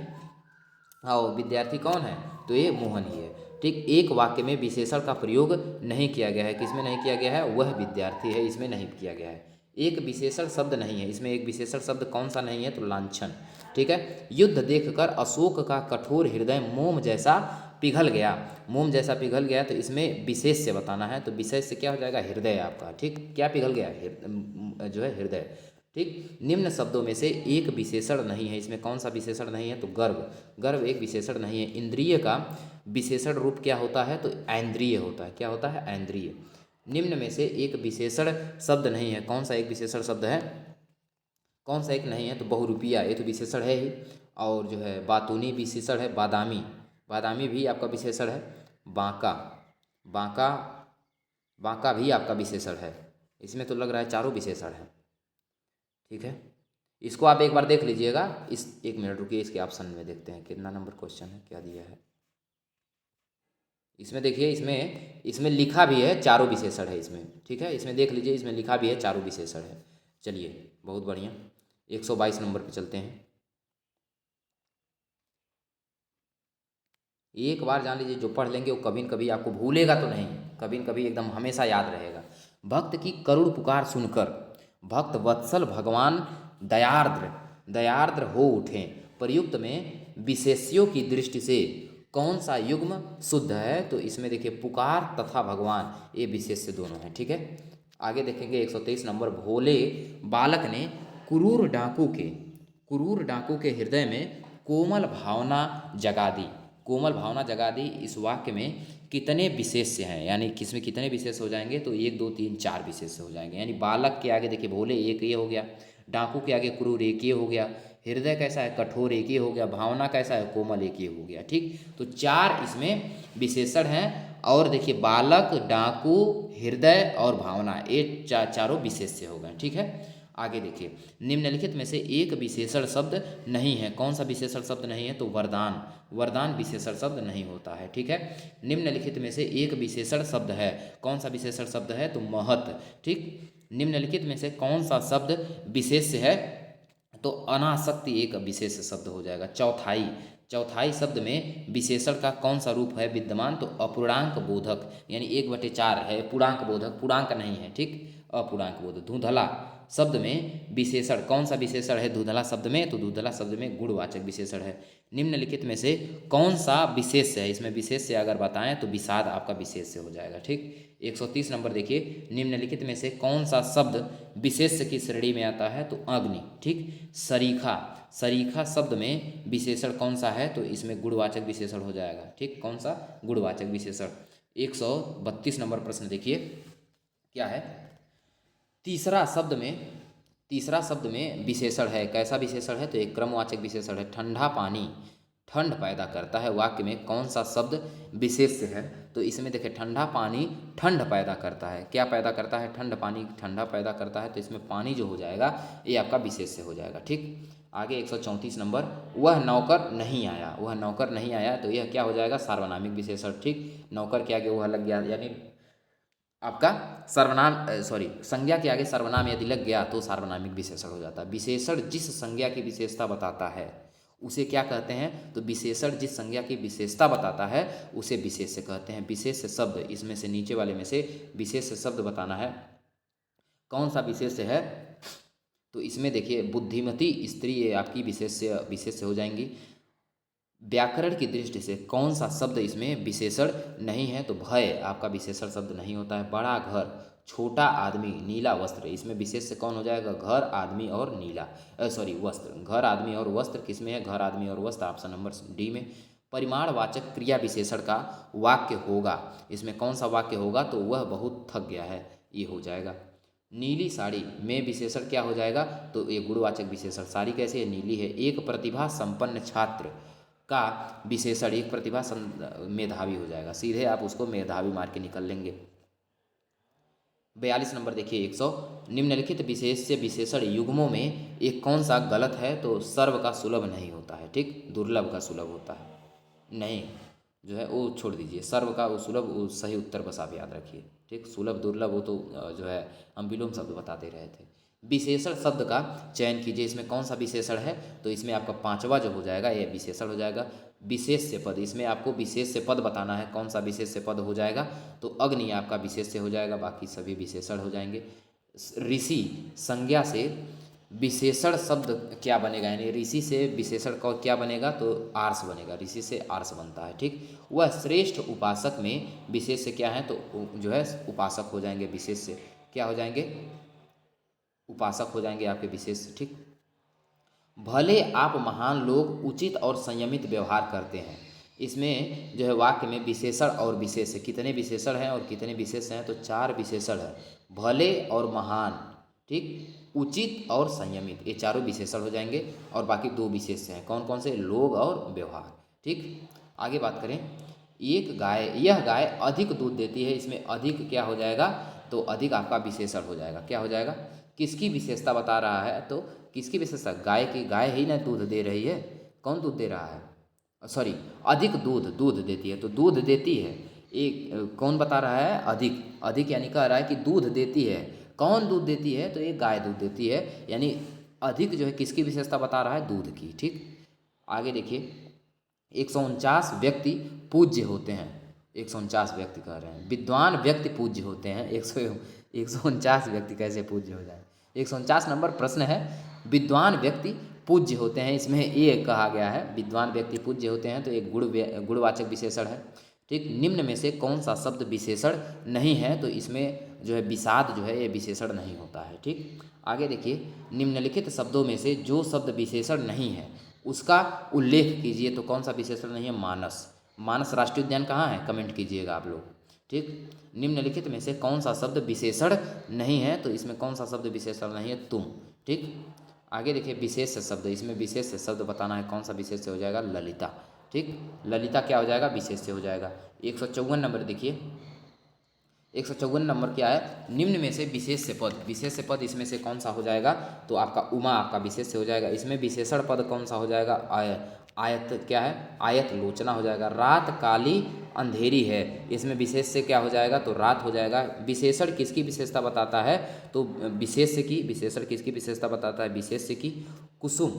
हाँ, विद्यार्थी कौन है, तो ये मोहन ही है। ठीक, एक वाक्य में विशेषण का प्रयोग नहीं किया गया है, किसमें नहीं किया गया है, वह विद्यार्थी है, इसमें नहीं किया गया है। एक विशेषण शब्द नहीं है, इसमें एक विशेषण शब्द कौन सा नहीं है, तो लांछन। ठीक है, युद्ध देखकर अशोक का कठोर हृदय मोम जैसा पिघल गया, मोम जैसा पिघल गया, तो इसमें विशेष से बताना है, तो विशेष से क्या हो जाएगा, हृदय आपका। ठीक, क्या पिघल गया, जो है हृदय। ठीक, निम्न शब्दों में से एक विशेषण नहीं है, इसमें कौन सा विशेषण नहीं है, तो गर्व, गर्व एक विशेषण नहीं है। इंद्रिय का विशेषण रूप क्या होता है, तो ऐन्द्रिय होता है। क्या होता है, ऐन्द्रिय। निम्न में से एक विशेषण शब्द नहीं है, कौन सा एक विशेषण शब्द है, कौन सा एक नहीं है, तो बहुरूपिया, ये तो विशेषण है ही। और जो है बातूनी विशेषण है, बादामी, बादामी भी आपका विशेषण है। बांका, बांका, बांका भी आपका विशेषण है। इसमें तो लग रहा है चारों विशेषण है। ठीक है, इसको आप एक बार देख लीजिएगा। इस, एक मिनट रुकिए, इसके ऑप्शन में देखते हैं कितना नंबर क्वेश्चन है, क्या दिया है इसमें। देखिए, इसमें इसमें लिखा भी है चारों विशेषण है इसमें। ठीक है, इसमें देख लीजिए, इसमें लिखा भी है चारों विशेषण है। चलिए, बहुत बढ़िया। 122 नंबर पे चलते हैं। एक बार जान लीजिए, जो पढ़ लेंगे वो कभी न कभी आपको भूलेगा तो नहीं, कभी न कभी एकदम हमेशा याद रहेगा। भक्त की करुण पुकार सुनकर भक्त वत्सल भगवान दयार्द्र दयार्द्र हो उठे। प्रयुक्त में विशेष्यों की दृष्टि से कौन सा युग्म शुद्ध है? तो इसमें देखिए पुकार तथा भगवान ये विशेष्य दोनों हैं। ठीक है, आगे देखेंगे 123 नंबर। भोले बालक ने क्रूर डाकू के क्रूर डाकू के हृदय में कोमल भावना जगा दी। कोमल भावना जगा दी, इस वाक्य में कितने विशेष्य हैं, यानी किसमें कितने विशेष हो जाएंगे? तो 1 2 3 4 विशेष हो जाएंगे। यानी बालक के आगे देखिए भोले एक ये हो गया, डाकू के आगे क्रूर एक ये हो गया, हृदय कैसा है? कठोर एक ये हो गया, भावना कैसा है? कोमल एक ये हो गया। ठीक, तो 4 इसमें विशेषण हैं। और देखिए बालक, डाकू, हृदय और भावना, ये चारों विशेष्य हो गए। ठीक है, आगे देखिए निम्नलिखित में से एक विशेषण शब्द नहीं है। कौन सा विशेषण शब्द नहीं है? तो वरदान। वरदान विशेषण शब्द नहीं होता है। ठीक है, निम्नलिखित में से एक विशेषण शब्द है। कौन सा विशेषण शब्द है? तो महत। ठीक, निम्नलिखित में से कौन सा शब्द विशेष्य है? तो अनासक्ति एक विशेष शब्द हो जाएगा। चौथाई, चौथाई शब्द में विशेषण का कौन सा रूप है विद्यमान? तो अपूर्णांक बोधक, यानी 1/4 है पूर्णांक बोधक, पूर्णांक नहीं है। ठीक, अपूर्णांक बोधक। धुंधला शब्द में विशेषण, कौन सा विशेषण है धुंधला शब्द में? तो धुंधला शब्द में गुणवाचक विशेषण है। निम्नलिखित में से कौन सा विशेष्य है? इसमें विशेष्य अगर बताएं तो विषाद आपका विशेष्य हो जाएगा। ठीक, 130 नंबर देखिए, निम्नलिखित में से कौन सा शब्द विशेष्य की श्रेणी में आता है? तो अग्नि। ठीक, सरीखा, सरीखा शब्द में विशेषण कौन सा है? तो इसमें गुणवाचक विशेषण हो जाएगा। ठीक, कौन सा? गुणवाचक विशेषण। 132 नंबर प्रश्न देखिए क्या है। तीसरा शब्द में तीसरा शब्द में विशेषण है, कैसा विशेषण है? तो एक क्रमवाचक विशेषण है। ठंडा पानी ठंड पैदा करता है, वाक्य में कौन सा शब्द विशेष्य है? तो इसमें देखिए ठंडा पानी ठंड पैदा करता है। क्या पैदा करता है? ठंड पानी ठंडा पैदा करता है, तो इसमें पानी जो हो जाएगा ये आपका विशेष्य हो जाएगा। ठीक, आगे 134 नंबर। वह नौकर नहीं आया, वह नौकर नहीं आया, तो यह क्या हो जाएगा? सार्वनामिक विशेषण। ठीक, नौकर के आगे वह लग गया, यानी आपका सर्वनाम सॉरी संज्ञा के आगे सर्वनाम यदि लग गया तो सार्वनामिक विशेषण हो जाता है। विशेषण जिस संज्ञा की विशेषता बताता है उसे क्या कहते हैं? तो विशेषण जिस संज्ञा की विशेषता बताता है उसे विशेष्य कहते हैं। विशेष्य शब्द, इसमें से नीचे वाले में से विशेष्य शब्द बताना है, कौन सा विशेष्य है? तो इसमें देखिए बुद्धिमती स्त्री ये आपकी विशेष्य हो जाएंगी। व्याकरण की दृष्टि से कौन सा शब्द इसमें विशेषण नहीं है? तो भय आपका विशेषण शब्द नहीं होता है। बड़ा घर, छोटा आदमी, नीला वस्त्र, इसमें विशेष्य कौन हो जाएगा? घर, आदमी और नीला सॉरी वस्त्र। घर, आदमी और वस्त्र किसमें है? घर, आदमी और वस्त्र, ऑप्शन नंबर डी में। परिमाणवाचक क्रिया विशेषण का वाक्य होगा, इसमें कौन सा वाक्य होगा? तो वह बहुत थक गया है, ये हो जाएगा। नीली साड़ी में विशेषण क्या हो जाएगा? तो ये गुणवाचक विशेषण। साड़ी कैसी है? नीली है। एक प्रतिभा संपन्न छात्र का विशेषण, एक प्रतिभा मेधावी हो जाएगा, सीधे आप उसको मेधावी मार के निकल लेंगे। 42 नंबर देखिए 100। निम्नलिखित विशेष्य विशेषण युग्मों में एक कौन सा गलत है? तो सर्व का सुलभ नहीं होता है। ठीक, दुर्लभ का सुलभ होता है। नहीं, जो है वो छोड़ दीजिए, सर्व का वो सुलभ, वो सही उत्तर बस आप याद रखिए। ठीक, सुलभ दुर्लभ वो तो जो है हम विलोम शब्द बता दे रहे थे। विशेषण शब्द का चयन कीजिए, इसमें कौन सा विशेषण है? तो इसमें आपका पांचवा जो हो जाएगा ये विशेषण हो जाएगा। विशेष्य पद, इसमें आपको विशेष्य पद बताना है, कौन सा विशेष्य पद हो जाएगा? तो अग्नि आपका विशेष्य हो जाएगा, बाकी सभी विशेषण हो जाएंगे। ऋषि संज्ञा से विशेषण शब्द क्या बनेगा? यानी ऋषि से विशेषण का क्या बनेगा? तो आर्ष बनेगा, ऋषि से आर्ष बनता है। ठीक, वह श्रेष्ठ उपासक में विशेष्य क्या है? तो जो है उपासक हो जाएंगे, विशेष्य क्या हो जाएंगे? उपासक हो जाएंगे आपके विशेष। ठीक, भले आप महान लोग उचित और संयमित व्यवहार करते हैं, इसमें जो है वाक्य में विशेषण और विशेष्य, कितने विशेषण हैं और कितने विशेष्य हैं? तो 4 विशेषण है। भले और महान, ठीक, उचित और संयमित, ये चारों विशेषण हो जाएंगे और बाकी 2 विशेष्य हैं, कौन कौन से? लोग और व्यवहार। ठीक, आगे बात करें। यह गाय अधिक दूध देती है, इसमें अधिक क्या हो जाएगा? तो अधिक आपका विशेषण हो जाएगा। क्या हो जाएगा? किसकी विशेषता बता रहा है? तो किसकी विशेषता? गाय की, गाय ही ना दूध दे रही है, कौन दूध दे रहा है? सॉरी, अधिक दूध देती है, तो दूध देती है, एक कौन बता रहा है? अधिक, अधिक यानी कह रहा है कि दूध देती है। कौन दूध देती है? तो एक गाय दूध देती है, यानी अधिक जो है किसकी विशेषता बता रहा है, दूध की। ठीक, आगे देखिए 149 व्यक्ति पूज्य होते हैं, 149 व्यक्ति कह रहे हैं, विद्वान व्यक्ति पूज्य होते हैं। 149 व्यक्ति कैसे पूज्य हो जाए, 149 नंबर प्रश्न है, विद्वान व्यक्ति पूज्य होते हैं, इसमें ये कहा गया है विद्वान व्यक्ति पूज्य होते हैं, तो एक गुणवाचक विशेषण है। ठीक, निम्न में से कौन सा शब्द विशेषण नहीं है, तो इसमें जो है विषाद जो है ये विशेषण नहीं होता है। ठीक, आगे देखिए निम्नलिखित शब्दों में से जो शब्द विशेषण नहीं है उसका उल्लेख कीजिए, तो कौन सा विशेषण नहीं है, मानस। मानस राष्ट्रीय उद्यान कहाँ है, कमेंट कीजिएगा आप लोग। ठीक, निम्नलिखित में से कौन सा शब्द विशेषण नहीं है, तो इसमें कौन सा शब्द विशेषण नहीं है, तुम। ठीक, आगे देखिए विशेष शब्द, इसमें विशेष शब्द बताना है, कौन सा विशेष से हो जाएगा, ललिता। ठीक, ललिता क्या हो जाएगा, विशेष से हो जाएगा। 154 नंबर देखिए, 154 नंबर क्या है, निम्न में से विशेष पद, विशेष पद इसमें से कौन सा हो जाएगा, तो आपका उमा आपका विशेष से हो जाएगा। इसमें विशेषण पद कौन सा हो जाएगा, आयत क्या है, आयत लोचना हो जाएगा। रात काली अंधेरी है, इसमें विशेष से क्या हो जाएगा, तो रात हो जाएगा। विशेषण किसकी विशेषता बताता है, तो विशेष की, विशेषण किसकी विशेषता बताता है, विशेष की। कुसुम,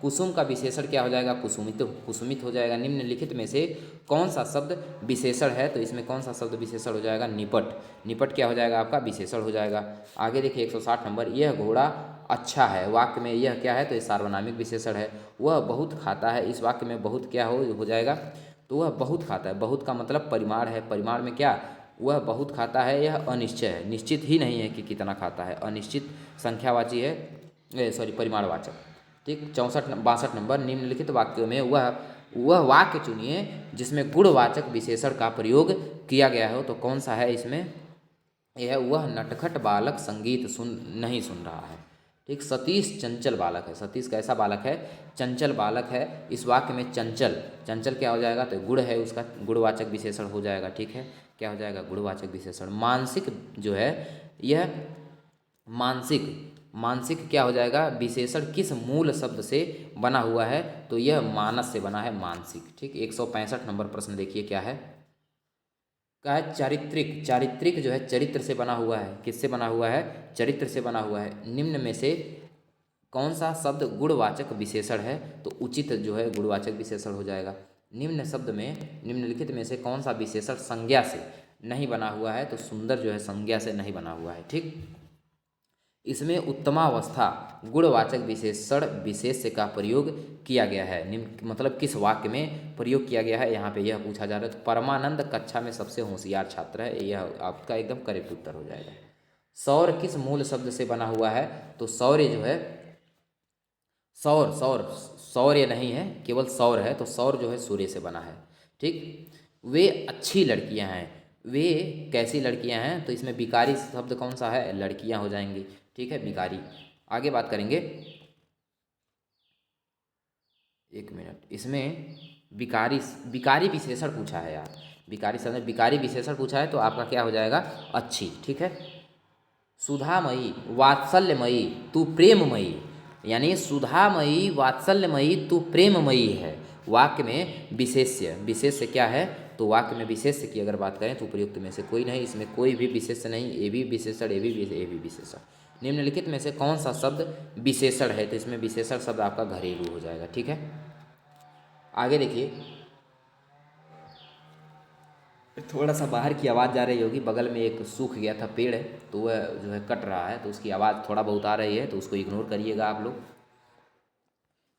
कुसुम का विशेषण क्या हो जाएगा, कुसुमित, कुसुमित हो जाएगा। निम्नलिखित में से कौन सा शब्द विशेषण है, तो इसमें कौन सा शब्द विशेषण हो जाएगा, निपट। निपट क्या हो जाएगा, आपका विशेषण हो जाएगा। आगे देखिए 160 नंबर, यह घोड़ा अच्छा है, वाक्य में यह क्या है, तो ये सार्वनामिक विशेषण है। वह बहुत खाता है, इस वाक्य में बहुत क्या हो जाएगा, तो वह बहुत खाता है। बहुत का मतलब परिमाण है, परिमाण में क्या, वह बहुत खाता है, यह अनिश्चय है, निश्चित ही नहीं है कि कितना खाता है, अनिश्चित संख्यावाची है, सॉरी परिमाणवाचक। ठीक, 62 नंबर, निम्नलिखित वाक्यों में वह वाक्य चुनिए जिसमें गुणवाचक विशेषण का प्रयोग किया गया हो, तो कौन सा है इसमें, यह वह नटखट बालक संगीत नहीं सुन रहा है। ठीक, सतीश चंचल बालक है, सतीश कैसा बालक है, चंचल बालक है। इस वाक्य में चंचल, चंचल क्या हो जाएगा, तो गुण है, उसका गुणवाचक विशेषण हो जाएगा। ठीक है, क्या हो जाएगा, गुणवाचक विशेषण। मानसिक जो है, यह मानसिक, मानसिक क्या हो जाएगा, विशेषण किस मूल शब्द से बना हुआ है, तो यह मानस से बना है, मानसिक। ठीक, 165 नंबर प्रश्न देखिए क्या है, क्या है, चारित्रिक, चारित्रिक जो है चरित्र से बना हुआ है, किससे बना हुआ है, चरित्र से बना हुआ है। निम्न में से कौन सा शब्द गुणवाचक विशेषण है, तो उचित जो है गुणवाचक विशेषण हो जाएगा। निम्न शब्द में, निम्नलिखित में से कौन सा विशेषण संज्ञा से नहीं बना हुआ है, तो सुंदर जो है संज्ञा से नहीं बना हुआ है। ठीक, इसमें उत्तमावस्था गुणवाचक विशेषण विशेष्य का प्रयोग किया गया है। निम्न मतलब किस वाक्य में प्रयोग किया गया है, यहाँ पे यह पूछा जा रहा है। तो परमानंद कक्षा में सबसे होशियार छात्र है, यह आपका एकदम करेक्ट उत्तर हो जाएगा। सौर किस मूल शब्द से बना हुआ है, तो शौर्य जो है, सौर, सौर, शौर्य नहीं है, केवल सौर है, तो सौर जो है सूर्य से बना है। ठीक, वे अच्छी लड़कियां हैं, वे कैसी लड़कियां हैं, तो इसमें विकारी शब्द कौन सा है, लड़कियां हो जाएंगी। ठीक है, विकारी। आगे बात करेंगे, एक मिनट, इसमें विकारी, विकारी विशेषण पूछा है यार, विकारी शब्द, विकारी विशेषण पूछा है, तो आपका क्या हो जाएगा, अच्छी। ठीक है, सुधामयी वात्सल्यमयी तू प्रेममयी, यानी सुधामयी वात्सल्यमयी तू प्रेममयी है। वाक्य में विशेष्य, विशेष्य क्या है, तो वाक्य में विशेष्य की अगर बात करें तो उपयुक्त में से कोई नहीं, इसमें कोई भी विशेष्य नहीं, ए भी विशेषण, ए भी विशेषण। निम्नलिखित में से कौन सा शब्द विशेषण है, तो इसमें विशेषण शब्द आपका घरेलू हो जाएगा। ठीक है, आगे देखिए, थोड़ा सा बाहर की आवाज़ जा रही होगी, बगल में एक सूख गया था पेड़ है, तो वह जो है कट रहा है, तो उसकी आवाज़ थोड़ा बहुत आ रही है, तो उसको इग्नोर करिएगा आप लोग।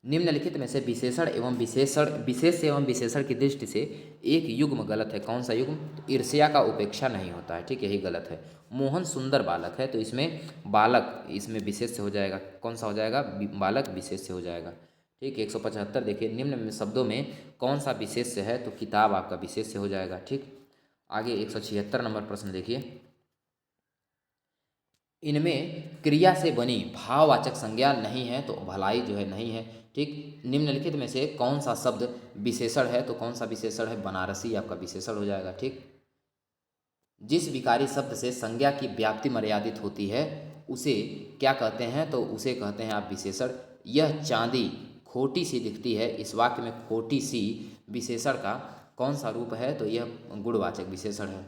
निम्नलिखित में से विशेषण एवं विशेषण, विशेष एवं विशेषण की दृष्टि से एक युग्म गलत है, कौन सा युग्म, तो ईर्ष्या का उपेक्षा नहीं होता है। ठीक, यही गलत है। मोहन सुंदर बालक है, तो इसमें बालक, इसमें विशेष से हो जाएगा, कौन सा हो जाएगा, बालक विशेष से हो जाएगा। ठीक, 175 देखिए, निम्न में शब्दों में कौन सा विशेष से है, तो किताब आपका विशेष से हो जाएगा। ठीक, आगे 176 नंबर प्रश्न देखिए, इनमें क्रिया से बनी भाववाचक संज्ञा नहीं है, तो भलाई जो है नहीं है। ठीक, निम्नलिखित में से कौन सा शब्द विशेषण है, तो कौन सा विशेषण है, बनारसी आपका विशेषण हो जाएगा। ठीक, जिस विकारी शब्द से संज्ञा की व्याप्ति मर्यादित होती है उसे क्या कहते हैं, तो उसे कहते हैं आप विशेषण। यह चांदी खोटी सी दिखती है, इस वाक्य में खोटी सी विशेषण का कौन सा रूप है, तो यह गुणवाचक विशेषण है।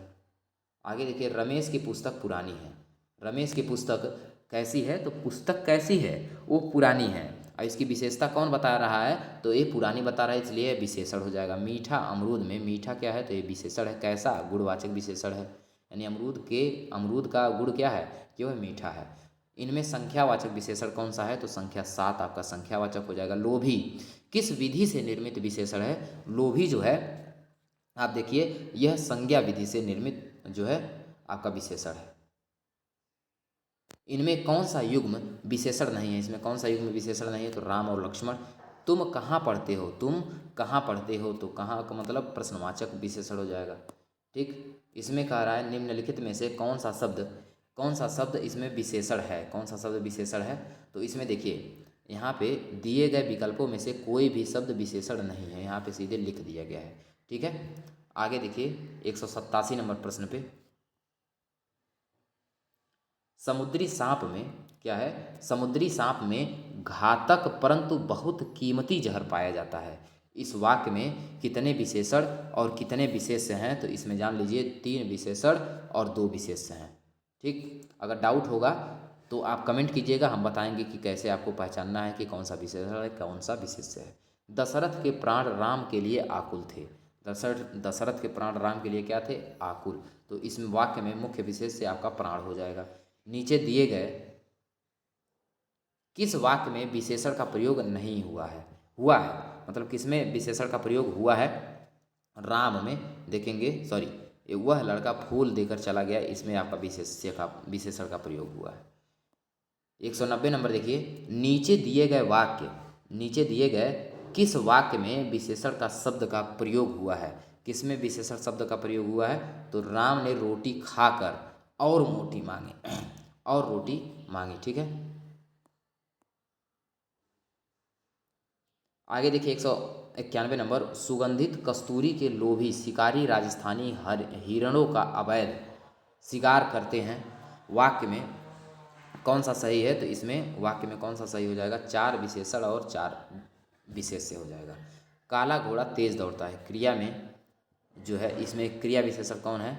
आगे देखिए, रमेश की पुस्तक पुरानी है, रमेश की पुस्तक कैसी है, तो पुस्तक कैसी है, वो पुरानी है। और इसकी विशेषता कौन बता रहा है, तो ये पुरानी बता रहा है, इसलिए विशेषण हो जाएगा। मीठा अमरूद में मीठा क्या है, तो ये विशेषण है। कैसा, गुणवाचक विशेषण है, यानी अमरूद का गुण क्या है, कि वह मीठा है। इनमें संख्यावाचक विशेषण कौन सा है, तो संख्या 7 आपका संख्यावाचक हो जाएगा। लोभी किस विधि से निर्मित विशेषण है, लोभी जो है आप देखिए यह संज्ञा विधि से निर्मित जो है आपका विशेषण है। इनमें कौन सा युग्म विशेषण नहीं है, इसमें कौन सा युग्म विशेषण नहीं है, तो राम और लक्ष्मण। तुम कहाँ पढ़ते हो, तुम कहाँ पढ़ते हो, तो कहाँ का मतलब प्रश्नवाचक विशेषण हो जाएगा। ठीक, इसमें कह रहा है निम्नलिखित में से कौन सा शब्द इसमें विशेषण है, कौन सा शब्द विशेषण है, तो इसमें देखिए यहाँ पे दिए गए विकल्पों में से कोई भी शब्द विशेषण नहीं है, यहाँ पे सीधे लिख दिया गया है। ठीक है, आगे देखिए 187 नंबर प्रश्न पे, समुद्री सांप में क्या है, समुद्री सांप में घातक परंतु बहुत कीमती जहर पाया जाता है। इस वाक्य में कितने विशेषण और कितने विशेष्य हैं, तो इसमें जान लीजिए 3 विशेषण और 2 विशेष्य हैं। ठीक, अगर डाउट होगा तो आप कमेंट कीजिएगा, हम बताएंगे कि कैसे आपको पहचानना है कि कौन सा विशेषण है, कौन सा विशेष्य है। दशरथ के प्राण राम के लिए आकुल थे। दशरथ के प्राण राम के लिए क्या थे, आकुल। तो इस वाक्य में मुख्य विशेष से आपका प्राण हो जाएगा। नीचे दिए गए किस वाक्य में विशेषण का प्रयोग नहीं हुआ है, मतलब किसमें विशेषण का प्रयोग हुआ है, राम में देखेंगे, सॉरी वह लड़का फूल देकर चला गया, इसमें आपका विशेषण का प्रयोग हुआ है। 190 नंबर देखिए, नीचे दिए गए किस वाक्य में विशेषण का शब्द का प्रयोग हुआ है, किसमें विशेषण शब्द का प्रयोग हुआ है, तो राम ने रोटी खाकर और रोटी मांगी। ठीक है, आगे देखिए 191 नंबर, सुगंधित कस्तूरी के लोभी शिकारी राजस्थानी हिरणों का अवैध शिकार करते हैं। वाक्य में कौन सा सही है, तो इसमें वाक्य में कौन सा सही हो जाएगा, 4 विशेषण और 4 विशेष्य हो जाएगा। काला घोड़ा तेज दौड़ता है, क्रिया में जो है इसमें क्रिया विशेषण कौन है,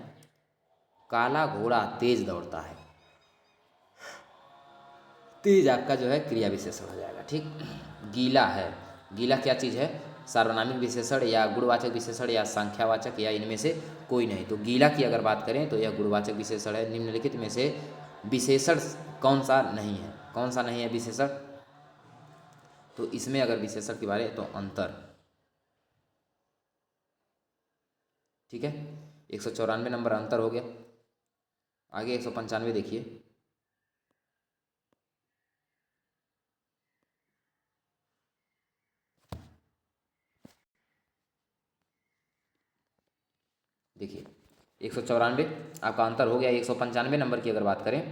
काला घोड़ा तेज दौड़ता है, तेज आपका जो है क्रिया विशेषण हो जाएगा। ठीक, गीला है, गीला क्या चीज़ है, सार्वनामिक विशेषण या गुणवाचक विशेषण या संख्यावाचक या इनमें से कोई नहीं। तो गीला की अगर बात करें तो यह गुणवाचक विशेषण है। निम्नलिखित में से विशेषण कौन सा नहीं है विशेषण, तो इसमें अगर विशेषण की बात है तो अंतर। ठीक है, 194 नंबर अंतर हो गया। आगे 195 देखिए, देखिए 194 आपका अंतर हो गया। 195 नंबर की अगर बात करें,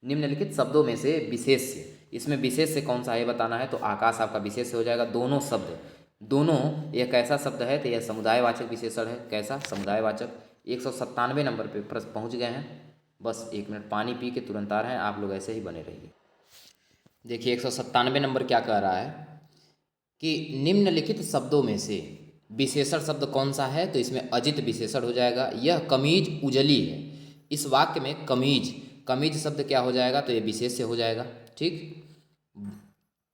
निम्नलिखित शब्दों में से विशेष्य, इसमें विशेष्य कौन सा है बताना है, तो आकाश आपका विशेष्य हो जाएगा। दोनों यह कैसा शब्द है, तो यह समुदायवाचक विशेषण है। कैसा, समुदायवाचक। 197 नंबर पे प्रश्न पहुंच गए हैं, बस 1 मिनट पानी पी के तुरंत आ रहे हैं, आप लोग ऐसे ही बने रहिए। देखिए 197 नंबर क्या कह रहा है कि निम्नलिखित शब्दों में से विशेषण शब्द कौन सा है, तो इसमें अजित विशेषण हो जाएगा। यह कमीज उजली है। इस वाक्य में कमीज शब्द क्या हो जाएगा, तो ये विशेष्य हो जाएगा। ठीक,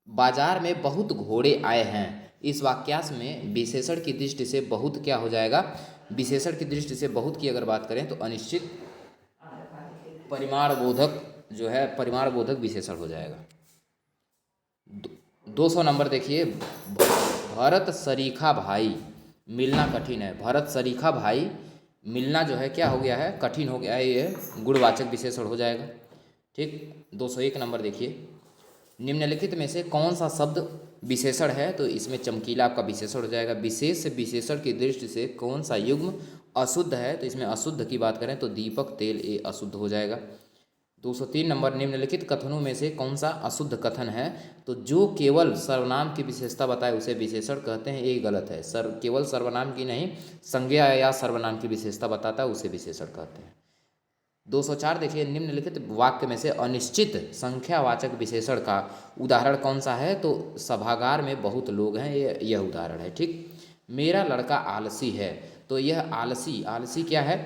बाजार में बहुत घोड़े आए हैं। इस वाक्यांश में विशेषण की दृष्टि से बहुत क्या हो जाएगा, विशेषण की दृष्टि से बहुत की अगर बात करें तो अनिश्चित परिमाण बोधक विशेषण हो जाएगा। 200 नंबर देखिए, भरत सरीखा भाई मिलना कठिन है। भरत सरीखा भाई मिलना जो है क्या हो गया है, कठिन हो गया है, ये गुणवाचक विशेषण हो जाएगा। ठीक, 201 नंबर देखिए, निम्नलिखित में से कौन सा शब्द विशेषण है, तो इसमें चमकीला आपका विशेषण हो जाएगा। विशेष विशेषण की दृष्टि से कौन सा युग्म अशुद्ध है, तो इसमें अशुद्ध की बात करें तो दीपक तेल ये अशुद्ध हो जाएगा। 203 नंबर, निम्नलिखित कथनों में से कौन सा अशुद्ध कथन है, तो जो केवल सर्वनाम की विशेषता बताए उसे विशेषण कहते हैं, ये गलत है। केवल सर्वनाम की नहीं, संज्ञा या सर्वनाम की विशेषता बताता है उसे विशेषण कहते हैं। 204 देखिए, निम्नलिखित वाक्य में से अनिश्चित संख्यावाचक विशेषण का उदाहरण कौन सा है, तो सभागार में बहुत लोग हैं, यह उदाहरण है। ठीक, मेरा लड़का आलसी है, तो यह आलसी क्या है,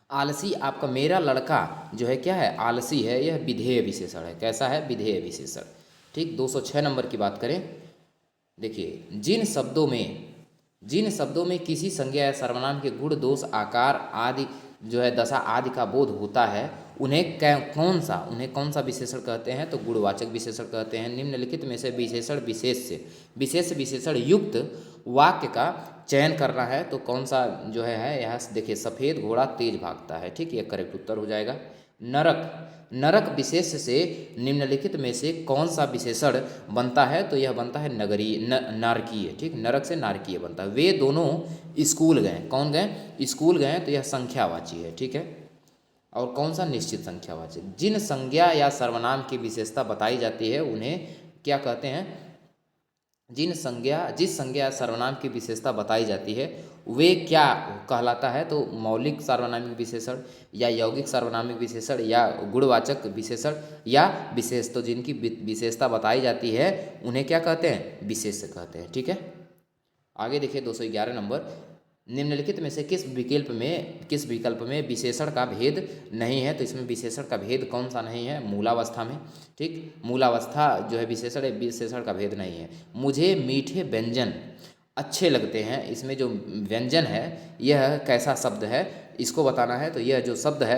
आलसी आपका मेरा लड़का जो है क्या है, आलसी है, यह विधेय विशेषण है। कैसा है, विधेय विशेषण। ठीक, 206 नंबर की बात करें, देखिए जिन शब्दों में किसी संज्ञा या सर्वनाम के गुण दोष आकार आदि जो है दशा आदि का बोध होता है, उन्हें कौन सा विशेषण कहते हैं, तो गुणवाचक विशेषण कहते हैं। निम्नलिखित में से विशेष विशेषण युक्त वाक्य का चयन करना है, तो कौन सा जो है यहाँ देखिए, सफ़ेद घोड़ा तेज भागता है। ठीक, ये करेक्ट उत्तर हो जाएगा। नरक विशेष से निम्नलिखित में से कौन सा विशेषण बनता है, तो यह बनता है नारकीय। ठीक, नरक से नारकीय बनता है। वे दोनों स्कूल गए, कौन गए, स्कूल गए, तो यह संख्यावाची है। ठीक है, और कौन सा, निश्चित संख्यावाची। जिन संज्ञा या सर्वनाम की विशेषता बताई जाती है उन्हें क्या कहते हैं, जिस संज्ञा या सर्वनाम की विशेषता बताई जाती है वे क्या कहलाता है, तो मौलिक सार्वनामिक विशेषण या यौगिक सार्वनामिक विशेषण या गुणवाचक विशेषण या विशेष। तो जिनकी विशेषता बताई जाती है उन्हें क्या कहते हैं, विशेष कहते हैं। ठीक है, आगे देखिए 211 नंबर, निम्नलिखित में से किस विकल्प में विशेषण का भेद नहीं है, तो इसमें विशेषण का भेद कौन सा नहीं है, मूलावस्था में। ठीक, मूलावस्था जो है विशेषण का भेद नहीं है। मुझे मीठे व्यंजन अच्छे लगते हैं, इसमें जो व्यंजन है यह कैसा शब्द है, इसको बताना है, तो यह जो शब्द है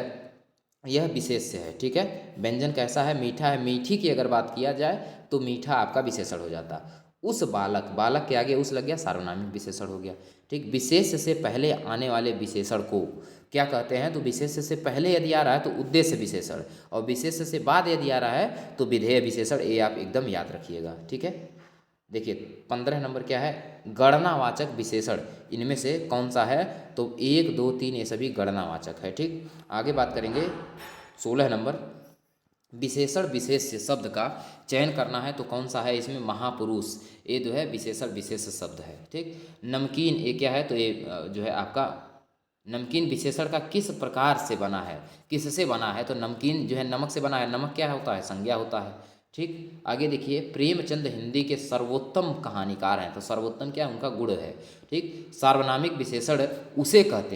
यह विशेष से है। ठीक है, व्यंजन कैसा है, मीठा है, मीठी की अगर बात किया जाए तो मीठा आपका विशेषण हो जाता। उस बालक के आगे उस लग गया, सार्वनामिक विशेषण हो गया। ठीक, विशेष से पहले आने वाले विशेषण को क्या कहते हैं, तो विशेष से पहले यदि आ रहा है तो उद्देश्य विशेषण, और विशेष से बाद यदि आ रहा है तो विधेय विशेषण। ये आप एकदम याद रखिएगा। ठीक है, देखिए 15 नंबर क्या है, गणनावाचक विशेषण। इनमें से कौन सा है, तो 1, 2, 3 ये सभी गणनावाचक है। ठीक, आगे बात करेंगे 16 नंबर, विशेषण विशेष शब्द का चयन करना है, तो कौन सा है, इसमें महापुरुष, ये जो है विशेषण विशेष शब्द है। ठीक, नमकीन, ये क्या है, तो ये जो है आपका नमकीन विशेषण का किस प्रकार से बना है, किससे बना है, तो नमकीन जो है नमक से बना है। नमक क्या होता है, संज्ञा होता है। ठीक, आगे देखिए, प्रेमचंद हिंदी के सर्वोत्तम कहानीकार हैं, तो सर्वोत्तम क्या है, उनका गुण है। ठीक, सार्वनामिक विशेषण उसे कहते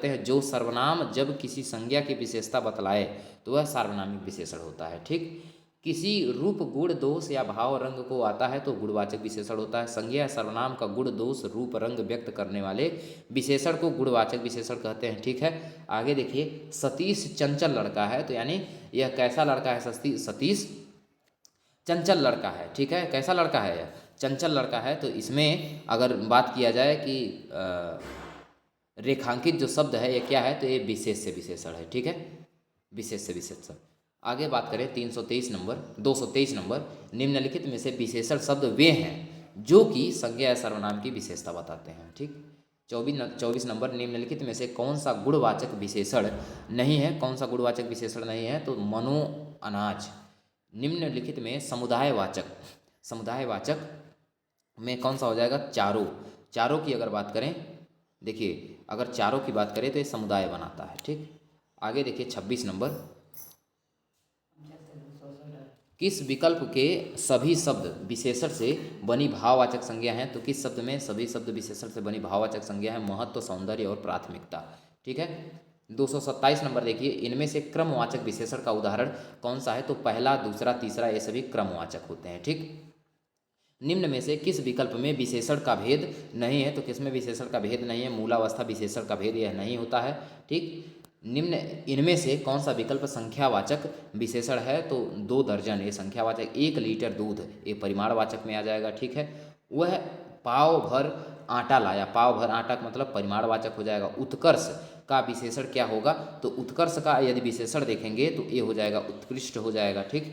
हैं, जो सर्वनाम जब किसी संज्ञा की विशेषता बतलाए तो वह सार्वनामिक विशेषण होता है। ठीक, किसी रूप गुण दोष या भाव रंग को आता है तो गुणवाचक विशेषण होता है। संज्ञा या सर्वनाम का गुण दोष रूप रंग व्यक्त करने वाले विशेषण को गुणवाचक विशेषण कहते हैं। ठीक है, आगे देखिए, सतीश चंचल लड़का है, तो यानी यह कैसा लड़का है, सतीश चंचल लड़का है। ठीक है, कैसा लड़का है, यह चंचल लड़का है। तो इसमें अगर बात किया जाए कि रेखांकित जो शब्द है ये क्या है, तो ये विशेष से विशेषण है। ठीक है, विशेष से विशेषण। आगे बात करें 223 नंबर, निम्नलिखित में से विशेषण शब्द वे हैं जो कि संज्ञा या सर्वनाम की विशेषता बताते हैं। ठीक, 24 नंबर, निम्नलिखित में से कौन सा गुणवाचक विशेषण नहीं है, कौन सा गुणवाचक विशेषण नहीं है, तो मनो अनाज। निम्नलिखित में समुदायवाचक में कौन सा हो जाएगा, चारों की अगर बात करें, देखिए अगर चारों की बात करें तो ये समुदाय बनाता है। ठीक, आगे देखिए 26 नंबर, किस विकल्प के सभी शब्द विशेषण से बनी भाववाचक संज्ञा हैं, तो किस शब्द में सभी शब्द विशेषण से बनी भाववाचक संज्ञा है, महत्व, सौंदर्य और प्राथमिकता। ठीक है, 227 नंबर देखिए, इनमें से क्रमवाचक विशेषण का उदाहरण कौन सा है, तो पहला, दूसरा, तीसरा ये सभी क्रमवाचक होते हैं। ठीक, निम्न में से किस विकल्प में विशेषण का भेद नहीं है, तो किसमें विशेषण का भेद नहीं है, मूलावस्था विशेषण का भेद यह नहीं होता है। ठीक, इनमें से कौन सा विकल्प संख्यावाचक विशेषण है, तो 2 दर्जन, ये संख्यावाचक। 1 लीटर दूध, ये परिमाणवाचक में आ जाएगा। ठीक है, वह पाव भर आटा लाया, पाव भर आटा का मतलब परिमाणवाचक हो जाएगा। उत्कर्ष का विशेषण क्या होगा, तो उत्कर्ष का यदि विशेषण देखेंगे तो ये हो जाएगा उत्कृष्ट हो जाएगा। ठीक,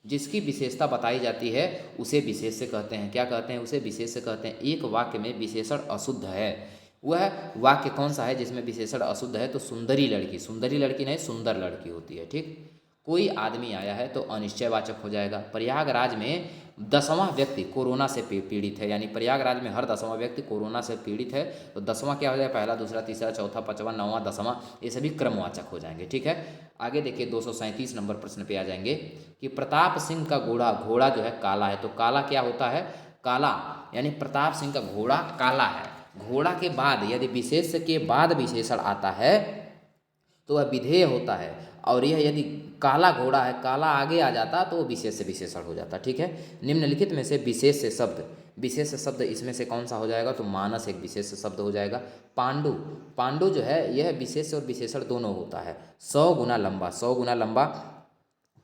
जिसकी विशेषता बताई जाती है उसे विशेष से कहते हैं। क्या कहते हैं, उसे विशेष से कहते हैं। एक वाक्य में विशेषण अशुद्ध है, वह वाक्य कौन सा है जिसमें विशेषण अशुद्ध है, तो सुंदरी लड़की नहीं, सुंदर लड़की होती है। ठीक, कोई आदमी आया है तो अनिश्चयवाचक हो जाएगा। प्रयागराज में 10वां व्यक्ति कोरोना से पीड़ित है, यानी प्रयागराज में हर 10वां व्यक्ति कोरोना से पीड़ित है, तो 10वां क्या हो जाएगा, पहला, दूसरा, तीसरा, चौथा, 5वां, 9वां, 10वां, ये सभी क्रमवाचक हो जाएंगे। ठीक है, आगे देखिए 237 नंबर प्रश्न पे आ जाएंगे कि प्रताप सिंह का घोड़ा जो है काला है, तो काला क्या होता है, काला यानी प्रताप सिंह का घोड़ा काला है। घोड़ा के बाद यदि विशेष के बाद विशेषण आता है तो वह विधेय होता है, और यह यदि काला घोड़ा है, काला आगे आ जाता तो वो विशेष से विशेषण हो जाता। ठीक है, निम्नलिखित में से विशेष से शब्द, विशेष शब्द इसमें से कौन सा हो जाएगा, तो मानस एक विशेष शब्द हो जाएगा। पांडु, पांडु जो है यह विशेष और विशेषण दोनों होता है। 100 गुना लंबा, 100 गुना लंबा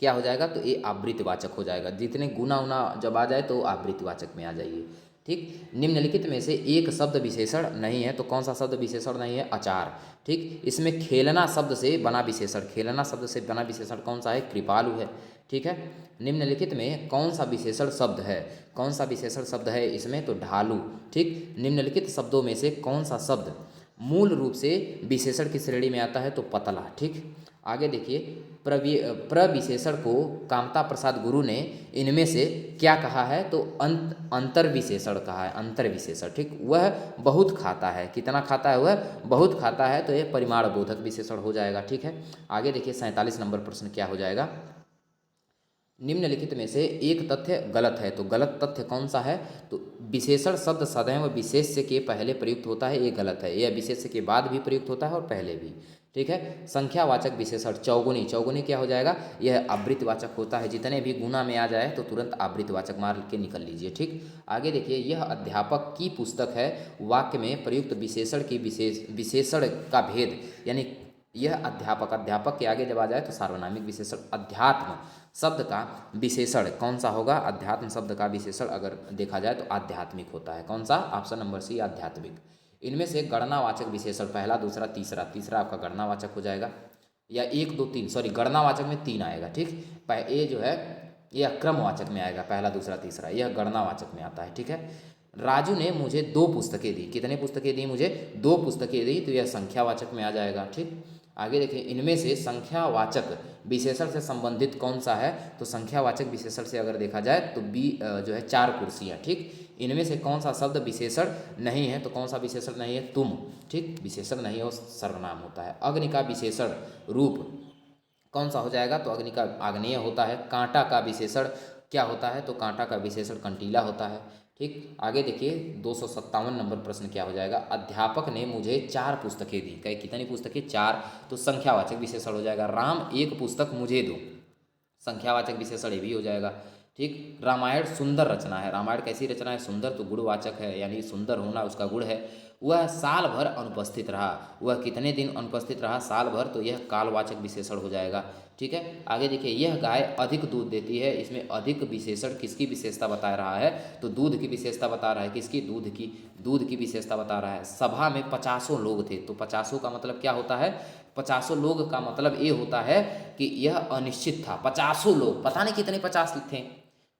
क्या हो जाएगा, तो ये आवृत्तिवाचक हो जाएगा। जितने गुना उना जब आ जाए तो आवृत्तिवाचक में आ जाइए। ठीक, निम्नलिखित में से एक शब्द विशेषण नहीं है, तो कौन सा शब्द विशेषण नहीं है, अचार। ठीक, इसमें खेलना शब्द से बना विशेषण, खेलना शब्द से बना विशेषण कौन सा है, कृपालु है। ठीक है, निम्नलिखित में कौन सा विशेषण शब्द है, कौन सा विशेषण शब्द है इसमें, तो ढालू। ठीक, निम्नलिखित शब्दों में से कौन सा शब्द मूल रूप से विशेषण की श्रेणी में आता है, तो पतला। ठीक, आगे देखिए, प्रविशेषण को कामता प्रसाद गुरु ने इनमें से क्या कहा है, तो अंतर विशेषण कहा है, अंतर विशेषण। ठीक, वह बहुत खाता है, कितना खाता है, वह बहुत खाता है, तो यह परिमाण बोधक विशेषण हो जाएगा। ठीक है, आगे देखिए 47 नंबर प्रश्न क्या हो जाएगा, निम्नलिखित में से एक तथ्य गलत है, तो गलत तथ्य कौन सा है, तो विशेषण शब्द सदैव विशेष्य के पहले प्रयुक्त होता है, ये गलत है। यह विशेष्य के बाद भी प्रयुक्त होता है और पहले भी। ठीक है, संख्यावाचक विशेषण चौगुनी, चौगुनी क्या हो जाएगा, यह आवृत्तिवाचक होता है। जितने भी गुना में आ जाए तो तुरंत आवृत्तिवाचक मार के निकल लीजिए। ठीक, आगे देखिए, यह अध्यापक की पुस्तक है, वाक्य में प्रयुक्त विशेषण की विशेषण का भेद, यानी यह अध्यापक, अध्यापक के आगे जब आ जाए तो सार्वनामिक विशेषण। अध्यात्म शब्द का विशेषण कौन सा होगा, अध्यात्म शब्द का विशेषण अगर देखा जाए तो आध्यात्मिक होता है। कौन सा, ऑप्शन नंबर सी, आध्यात्मिक। इनमें से गणनावाचक विशेषण पहला, दूसरा, तीसरा, तीसरा आपका गणनावाचक हो जाएगा, या 1 2 3, सॉरी गणनावाचक में 3 आएगा। ठीक, ये जो है यह क्रमवाचक में आएगा, पहला, दूसरा, तीसरा, यह गणनावाचक में आता है। ठीक है, राजू ने मुझे 2 पुस्तकें दी, कितने पुस्तकें दी, मुझे 2 पुस्तकें दी, तो यह संख्यावाचक में आ जाएगा। ठीक, आगे देखिए, इनमें से संख्यावाचक विशेषण से संबंधित कौन सा है, तो संख्यावाचक विशेषण से अगर देखा जाए तो जो है 4 कुर्सियाँ। ठीक, इनमें से कौन सा शब्द विशेषण नहीं है, तो कौन सा विशेषण नहीं है, तुम। ठीक, विशेषण नहीं है, वो सर्वनाम होता है। अग्नि का विशेषण रूप कौन सा हो जाएगा, तो अग्नि का आग्नेय होता है। कांटा का विशेषण क्या होता है, तो कांटा का विशेषण कंटीला होता है। ठीक, आगे देखिए 257 नंबर प्रश्न क्या हो जाएगा, अध्यापक ने मुझे 4 पुस्तकें दी, कहे कितनी पुस्तकें, 4, तो संख्यावाचक विशेषण हो जाएगा। राम 1 पुस्तक मुझे दो, संख्यावाचक विशेषण ये भी हो जाएगा। ठीक, रामायण सुंदर रचना है, रामायण कैसी रचना है, सुंदर, तो गुणवाचक है, यानी सुंदर होना उसका गुण है। वह साल भर अनुपस्थित रहा, वह कितने दिन अनुपस्थित रहा, साल भर, तो यह कालवाचक विशेषण हो जाएगा। ठीक है, आगे देखिए, यह गाय अधिक दूध देती है, इसमें अधिक विशेषण किसकी विशेषता बता रहा है, तो दूध की विशेषता बता रहा है, किसकी, दूध की विशेषता बता रहा है। सभा में 50 लोग थे, तो 50 का मतलब क्या होता है, 50 लोग का मतलब ये होता है कि यह अनिश्चित था, 50 लोग, पता नहीं कितने 50 थे।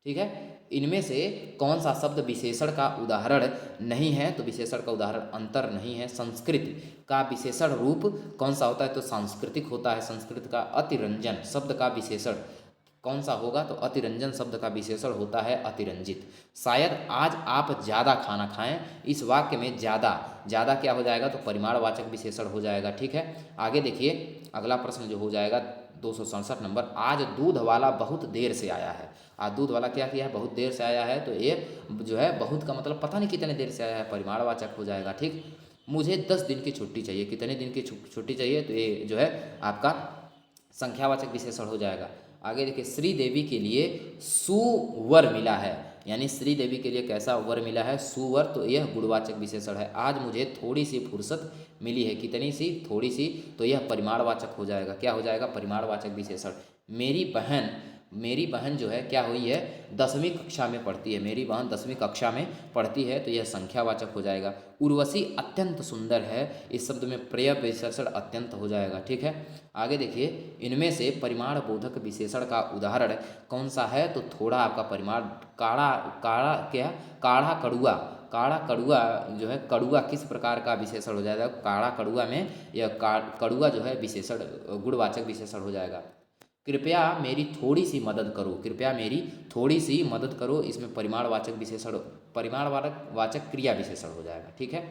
ठीक है, इनमें से कौन सा शब्द विशेषण का उदाहरण नहीं है, तो विशेषण का उदाहरण अंतर नहीं है। संस्कृत का विशेषण रूप कौन सा होता है, तो सांस्कृतिक होता है। संस्कृत का अतिरंजन शब्द का विशेषण कौन सा होगा, तो अतिरंजन शब्द का विशेषण होता है अतिरंजित। शायद आज आप ज़्यादा खाना खाएं, इस वाक्य में ज़्यादा क्या हो जाएगा, तो परिमाणवाचक विशेषण हो जाएगा। ठीक है, आगे देखिए अगला प्रश्न जो हो जाएगा 267 नंबर, आज दूध वाला बहुत देर से आया है। आज दूध वाला क्या किया है, बहुत देर से आया है, तो ये जो है बहुत का मतलब पता नहीं कितने देर से आया है, परिमाणवाचक हो जाएगा। ठीक, मुझे 10 दिन की छुट्टी चाहिए, कितने दिन की छुट्टी चाहिए, तो ये जो है आपका संख्यावाचक विशेषण हो जाएगा। आगे देखिए, श्री देवी के लिए सुवर मिला है, यानी श्री देवी के लिए कैसा वर मिला है, सुवर, तो यह गुणवाचक विशेषण है। आज मुझे थोड़ी सी फुर्सत मिली है, कितनी सी, थोड़ी सी, तो यह परिमाणवाचक हो जाएगा। क्या हो जाएगा, परिमाणवाचक विशेषण। मेरी बहन जो है क्या हुई है, 10वीं कक्षा में पढ़ती है, मेरी बहन 10वीं कक्षा में पढ़ती है, तो यह संख्यावाचक हो जाएगा। उर्वशी अत्यंत सुंदर है, इस शब्द में प्रय विशेषण अत्यंत हो जाएगा। ठीक है, आगे देखिए, इनमें से परिमाण बोधक विशेषण का उदाहरण कौन सा है, तो थोड़ा आपका परिमाण, काढ़ा कड़ुआ जो है, कड़ुआ किस प्रकार का विशेषण हो जाएगा, काढ़ा कड़ुआ में यह कड़ुआ जो है विशेषण, गुणवाचक विशेषण हो जाएगा। कृपया मेरी थोड़ी सी मदद करो, कृपया मेरी थोड़ी सी मदद करो, इसमें परिमाणवाचक विशेषण, परिमाणवाचक क्रिया विशेषण हो जाएगा। ठीक है,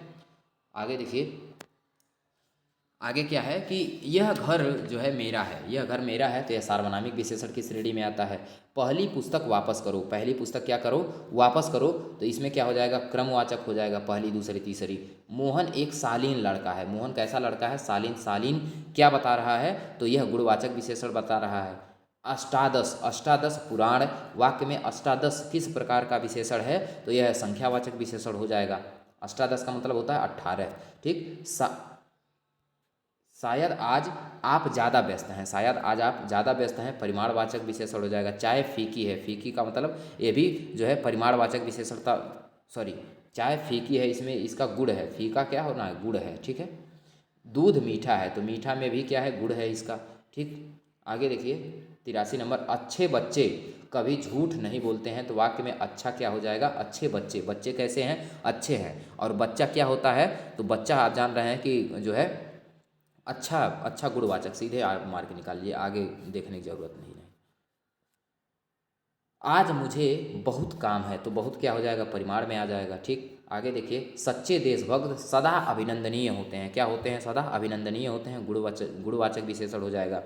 आगे देखिए, आगे क्या है कि यह घर जो है मेरा है, यह घर मेरा है, तो यह सार्वनामिक विशेषण की श्रेणी में आता है। पहली पुस्तक वापस करो, पहली पुस्तक क्या करो, वापस करो, तो इसमें क्या हो जाएगा, क्रमवाचक हो जाएगा, पहली दूसरी तीसरी। मोहन एक शालीन लड़का है, मोहन कैसा लड़का है, शालीन। शालीन क्या बता रहा है, तो यह गुणवाचक विशेषण बता रहा है। अष्टादश, अष्टादश पुराण, वाक्य में अष्टादश किस प्रकार का विशेषण है, तो यह संख्यावाचक विशेषण हो जाएगा। अष्टादश का मतलब होता है 18, ठीक। शायद आज आप ज़्यादा व्यस्त हैं, शायद आज आप ज़्यादा व्यस्त हैं, परिमाणवाचक विशेषण हो जाएगा। चाय फीकी है, फीकी का मतलब ये भी जो है परिमाणवाचक विशेषणता, सॉरी, चाय फीकी है, इसमें इसका गुड़ है, फीका क्या होना है, गुड़ है, ठीक है। दूध मीठा है, तो मीठा में भी क्या है, गुड़ है इसका, ठीक। आगे देखिए 83 नंबर, अच्छे बच्चे कभी झूठ नहीं बोलते हैं, तो वाक्य में अच्छा क्या हो जाएगा, अच्छे बच्चे। बच्चे कैसे हैं, अच्छे हैं। और बच्चा क्या होता है, तो बच्चा आप जान रहे हैं कि जो है अच्छा, अच्छा गुणवाचक, सीधे आप मार के निकाल लिए, आगे देखने की जरूरत नहीं है। आज मुझे बहुत काम है, तो बहुत क्या हो जाएगा, परिमाण में आ जाएगा, ठीक। आगे देखिए, सच्चे देशभक्त सदा अभिनंदनीय होते हैं, क्या होते हैं, सदा अभिनंदनीय होते हैं, गुणवाचक, गुणवाचक विशेषण हो जाएगा।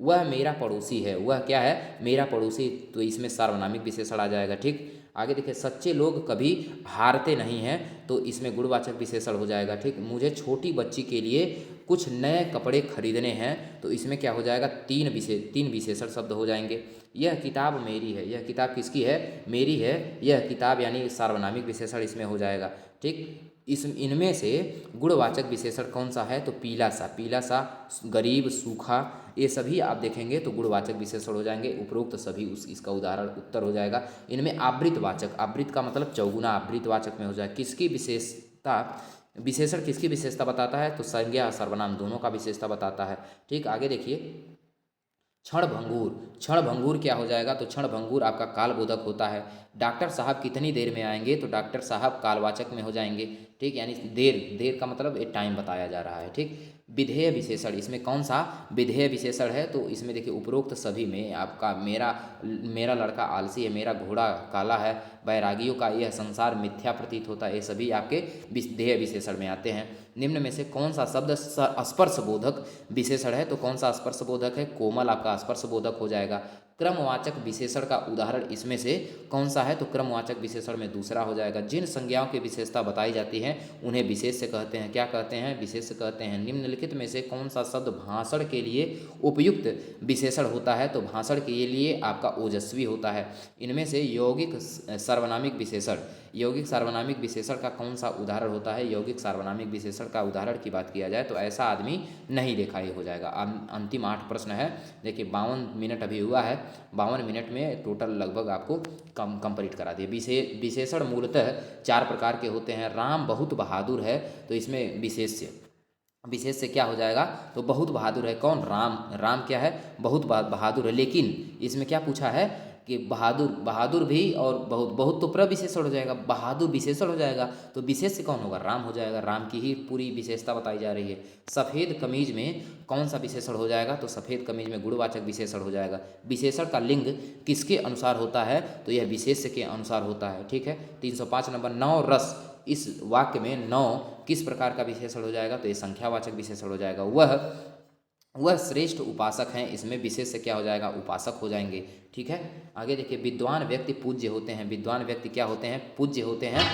वह मेरा पड़ोसी है, वह क्या है, मेरा पड़ोसी, तो इसमें सार्वनामिक विशेषण आ जाएगा, ठीक। आगे देखिए, सच्चे लोग कभी हारते नहीं हैं, तो इसमें गुणवाचक विशेषण हो जाएगा, ठीक। मुझे छोटी बच्ची के लिए कुछ नए कपड़े खरीदने हैं, तो इसमें क्या हो जाएगा, तीन विशेषण शब्द हो जाएंगे। यह किताब मेरी है, यह किताब किसकी है, मेरी है, यह किताब, यानी सार्वनामिक विशेषण इसमें हो जाएगा, ठीक। इनमें से गुणवाचक विशेषण कौन सा है, तो पीला सा, पीला सा, गरीब, सूखा, ये सभी आप देखेंगे तो गुणवाचक विशेषण हो जाएंगे। उपरोक्त सभी इसका उदाहरण उत्तर हो जाएगा। इनमें आवृतवाचक, आवृत का मतलब चौगुना, आवृतवाचक में हो जाएगा। किसकी विशेषता, विशेषण किसकी विशेषता बताता है, तो संज्ञा और सर्वनाम दोनों का विशेषता बताता है, ठीक। आगे देखिए, क्षण भंगुर, क्षण भंगुर क्या हो जाएगा, तो क्षण भंगुर आपका कालबोधक होता है। डॉक्टर साहब कितनी देर में आएंगे, तो डॉक्टर साहब कालवाचक में हो जाएंगे, ठीक, यानी देर, देर का मतलब एक टाइम बताया जा रहा है, ठीक। विधेय विशेषण, इसमें कौन सा विधेय विशेषण है, तो इसमें देखिए उपरोक्त सभी में आपका मेरा लड़का आलसी है, मेरा घोड़ा काला है, बैरागियों का यह संसार मिथ्या प्रतीत होता है, ये सभी आपके विधेय विशेषण में आते हैं। निम्न में से कौन सा शब्द स्पर्शबोधक विशेषण है, तो कौन सा स्पर्शबोधक है, कोमल आपका स्पर्शबोधक हो जाएगा। क्रमवाचक विशेषण का उदाहरण इसमें से कौन सा है, तो क्रमवाचक विशेषण में दूसरा हो जाएगा। जिन संज्ञाओं की विशेषता बताई जाती है उन्हें विशेष्य कहते हैं, क्या कहते हैं, विशेष्य कहते हैं। निम्नलिखित में से कौन सा शब्द भाषण के लिए उपयुक्त विशेषण होता है, तो भाषण के लिए आपका ओजस्वी होता है। इनमें से यौगिक सार्वनामिक विशेषण, यौगिक सार्वनामिक विशेषण का कौन सा उदाहरण होता है, यौगिक सार्वनामिक विशेषण का उदाहरण की बात किया जाए तो ऐसा आदमी नहीं देखा, ये हो जाएगा। अंतिम 8 प्रश्न है, देखिए 52 मिनट अभी हुआ है, 52 मिनट में टोटल लगभग आपको कंप्लीट करा दिए। विशेषण मूलतः 4 प्रकार के होते हैं। राम बहुत बहादुर है, तो इसमें विशेष्य क्या हो जाएगा, तो बहुत बहादुर है, कौन, राम, राम क्या है, बहुत बहादुर है। लेकिन इसमें क्या पूछा है कि बहादुर भी और बहुत तो प्रविशेषण हो जाएगा, बहादुर विशेषण हो जाएगा, तो विशेष्य कौन होगा, राम हो जाएगा, राम की ही पूरी विशेषता बताई जा रही है। सफ़ेद कमीज में कौन सा विशेषण हो जाएगा, तो सफ़ेद कमीज में गुणवाचक विशेषण हो जाएगा। विशेषण का लिंग किसके अनुसार होता है, तो यह विशेष्य के अनुसार होता है, ठीक है। 305 नंबर, नौ रस, इस वाक्य में नौ किस प्रकार का विशेषण हो जाएगा, तो ये संख्यावाचक विशेषण हो जाएगा। वह श्रेष्ठ उपासक हैं, इसमें विशेष से क्या हो जाएगा, उपासक हो जाएंगे, ठीक है। आगे देखिए, विद्वान व्यक्ति पूज्य होते हैं, विद्वान व्यक्ति क्या होते हैं, पूज्य होते हैं,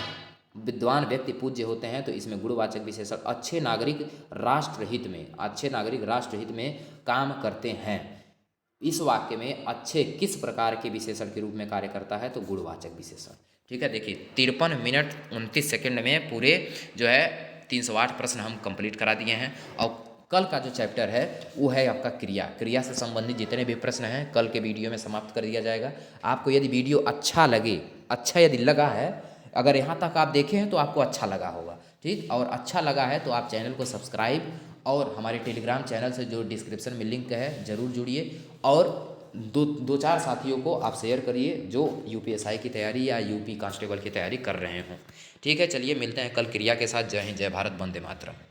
विद्वान व्यक्ति पूज्य होते हैं, तो इसमें गुणवाचक विशेषण। अच्छे नागरिक राष्ट्रहित में, अच्छे नागरिक राष्ट्रहित में काम करते हैं, इस वाक्य में अच्छे किस प्रकार के विशेषण के रूप में कार्य करता है, तो गुणवाचक विशेषण, ठीक है। देखिए 53 मिनट 29 सेकंड में पूरे जो है 308 प्रश्न हम कंप्लीट करा दिए हैं। और कल का जो चैप्टर है वो है आपका क्रिया से संबंधित जितने भी प्रश्न हैं कल के वीडियो में समाप्त कर दिया जाएगा। आपको यदि वीडियो अच्छा लगे, अच्छा यदि लगा है, अगर यहाँ तक आप देखे हैं तो आपको अच्छा लगा होगा, ठीक। और अच्छा लगा है तो आप चैनल को सब्सक्राइब और हमारे टेलीग्राम चैनल से जो डिस्क्रिप्शन में लिंक है ज़रूर जुड़िए, और दो चार साथियों को आप शेयर करिए जो यूपीएसआई की तैयारी या यूपी कांस्टेबल की तैयारी कर रहे हों, ठीक है। चलिए मिलते हैं कल क्रिया के साथ। जय हिंद, जय भारत, वंदे मातरम।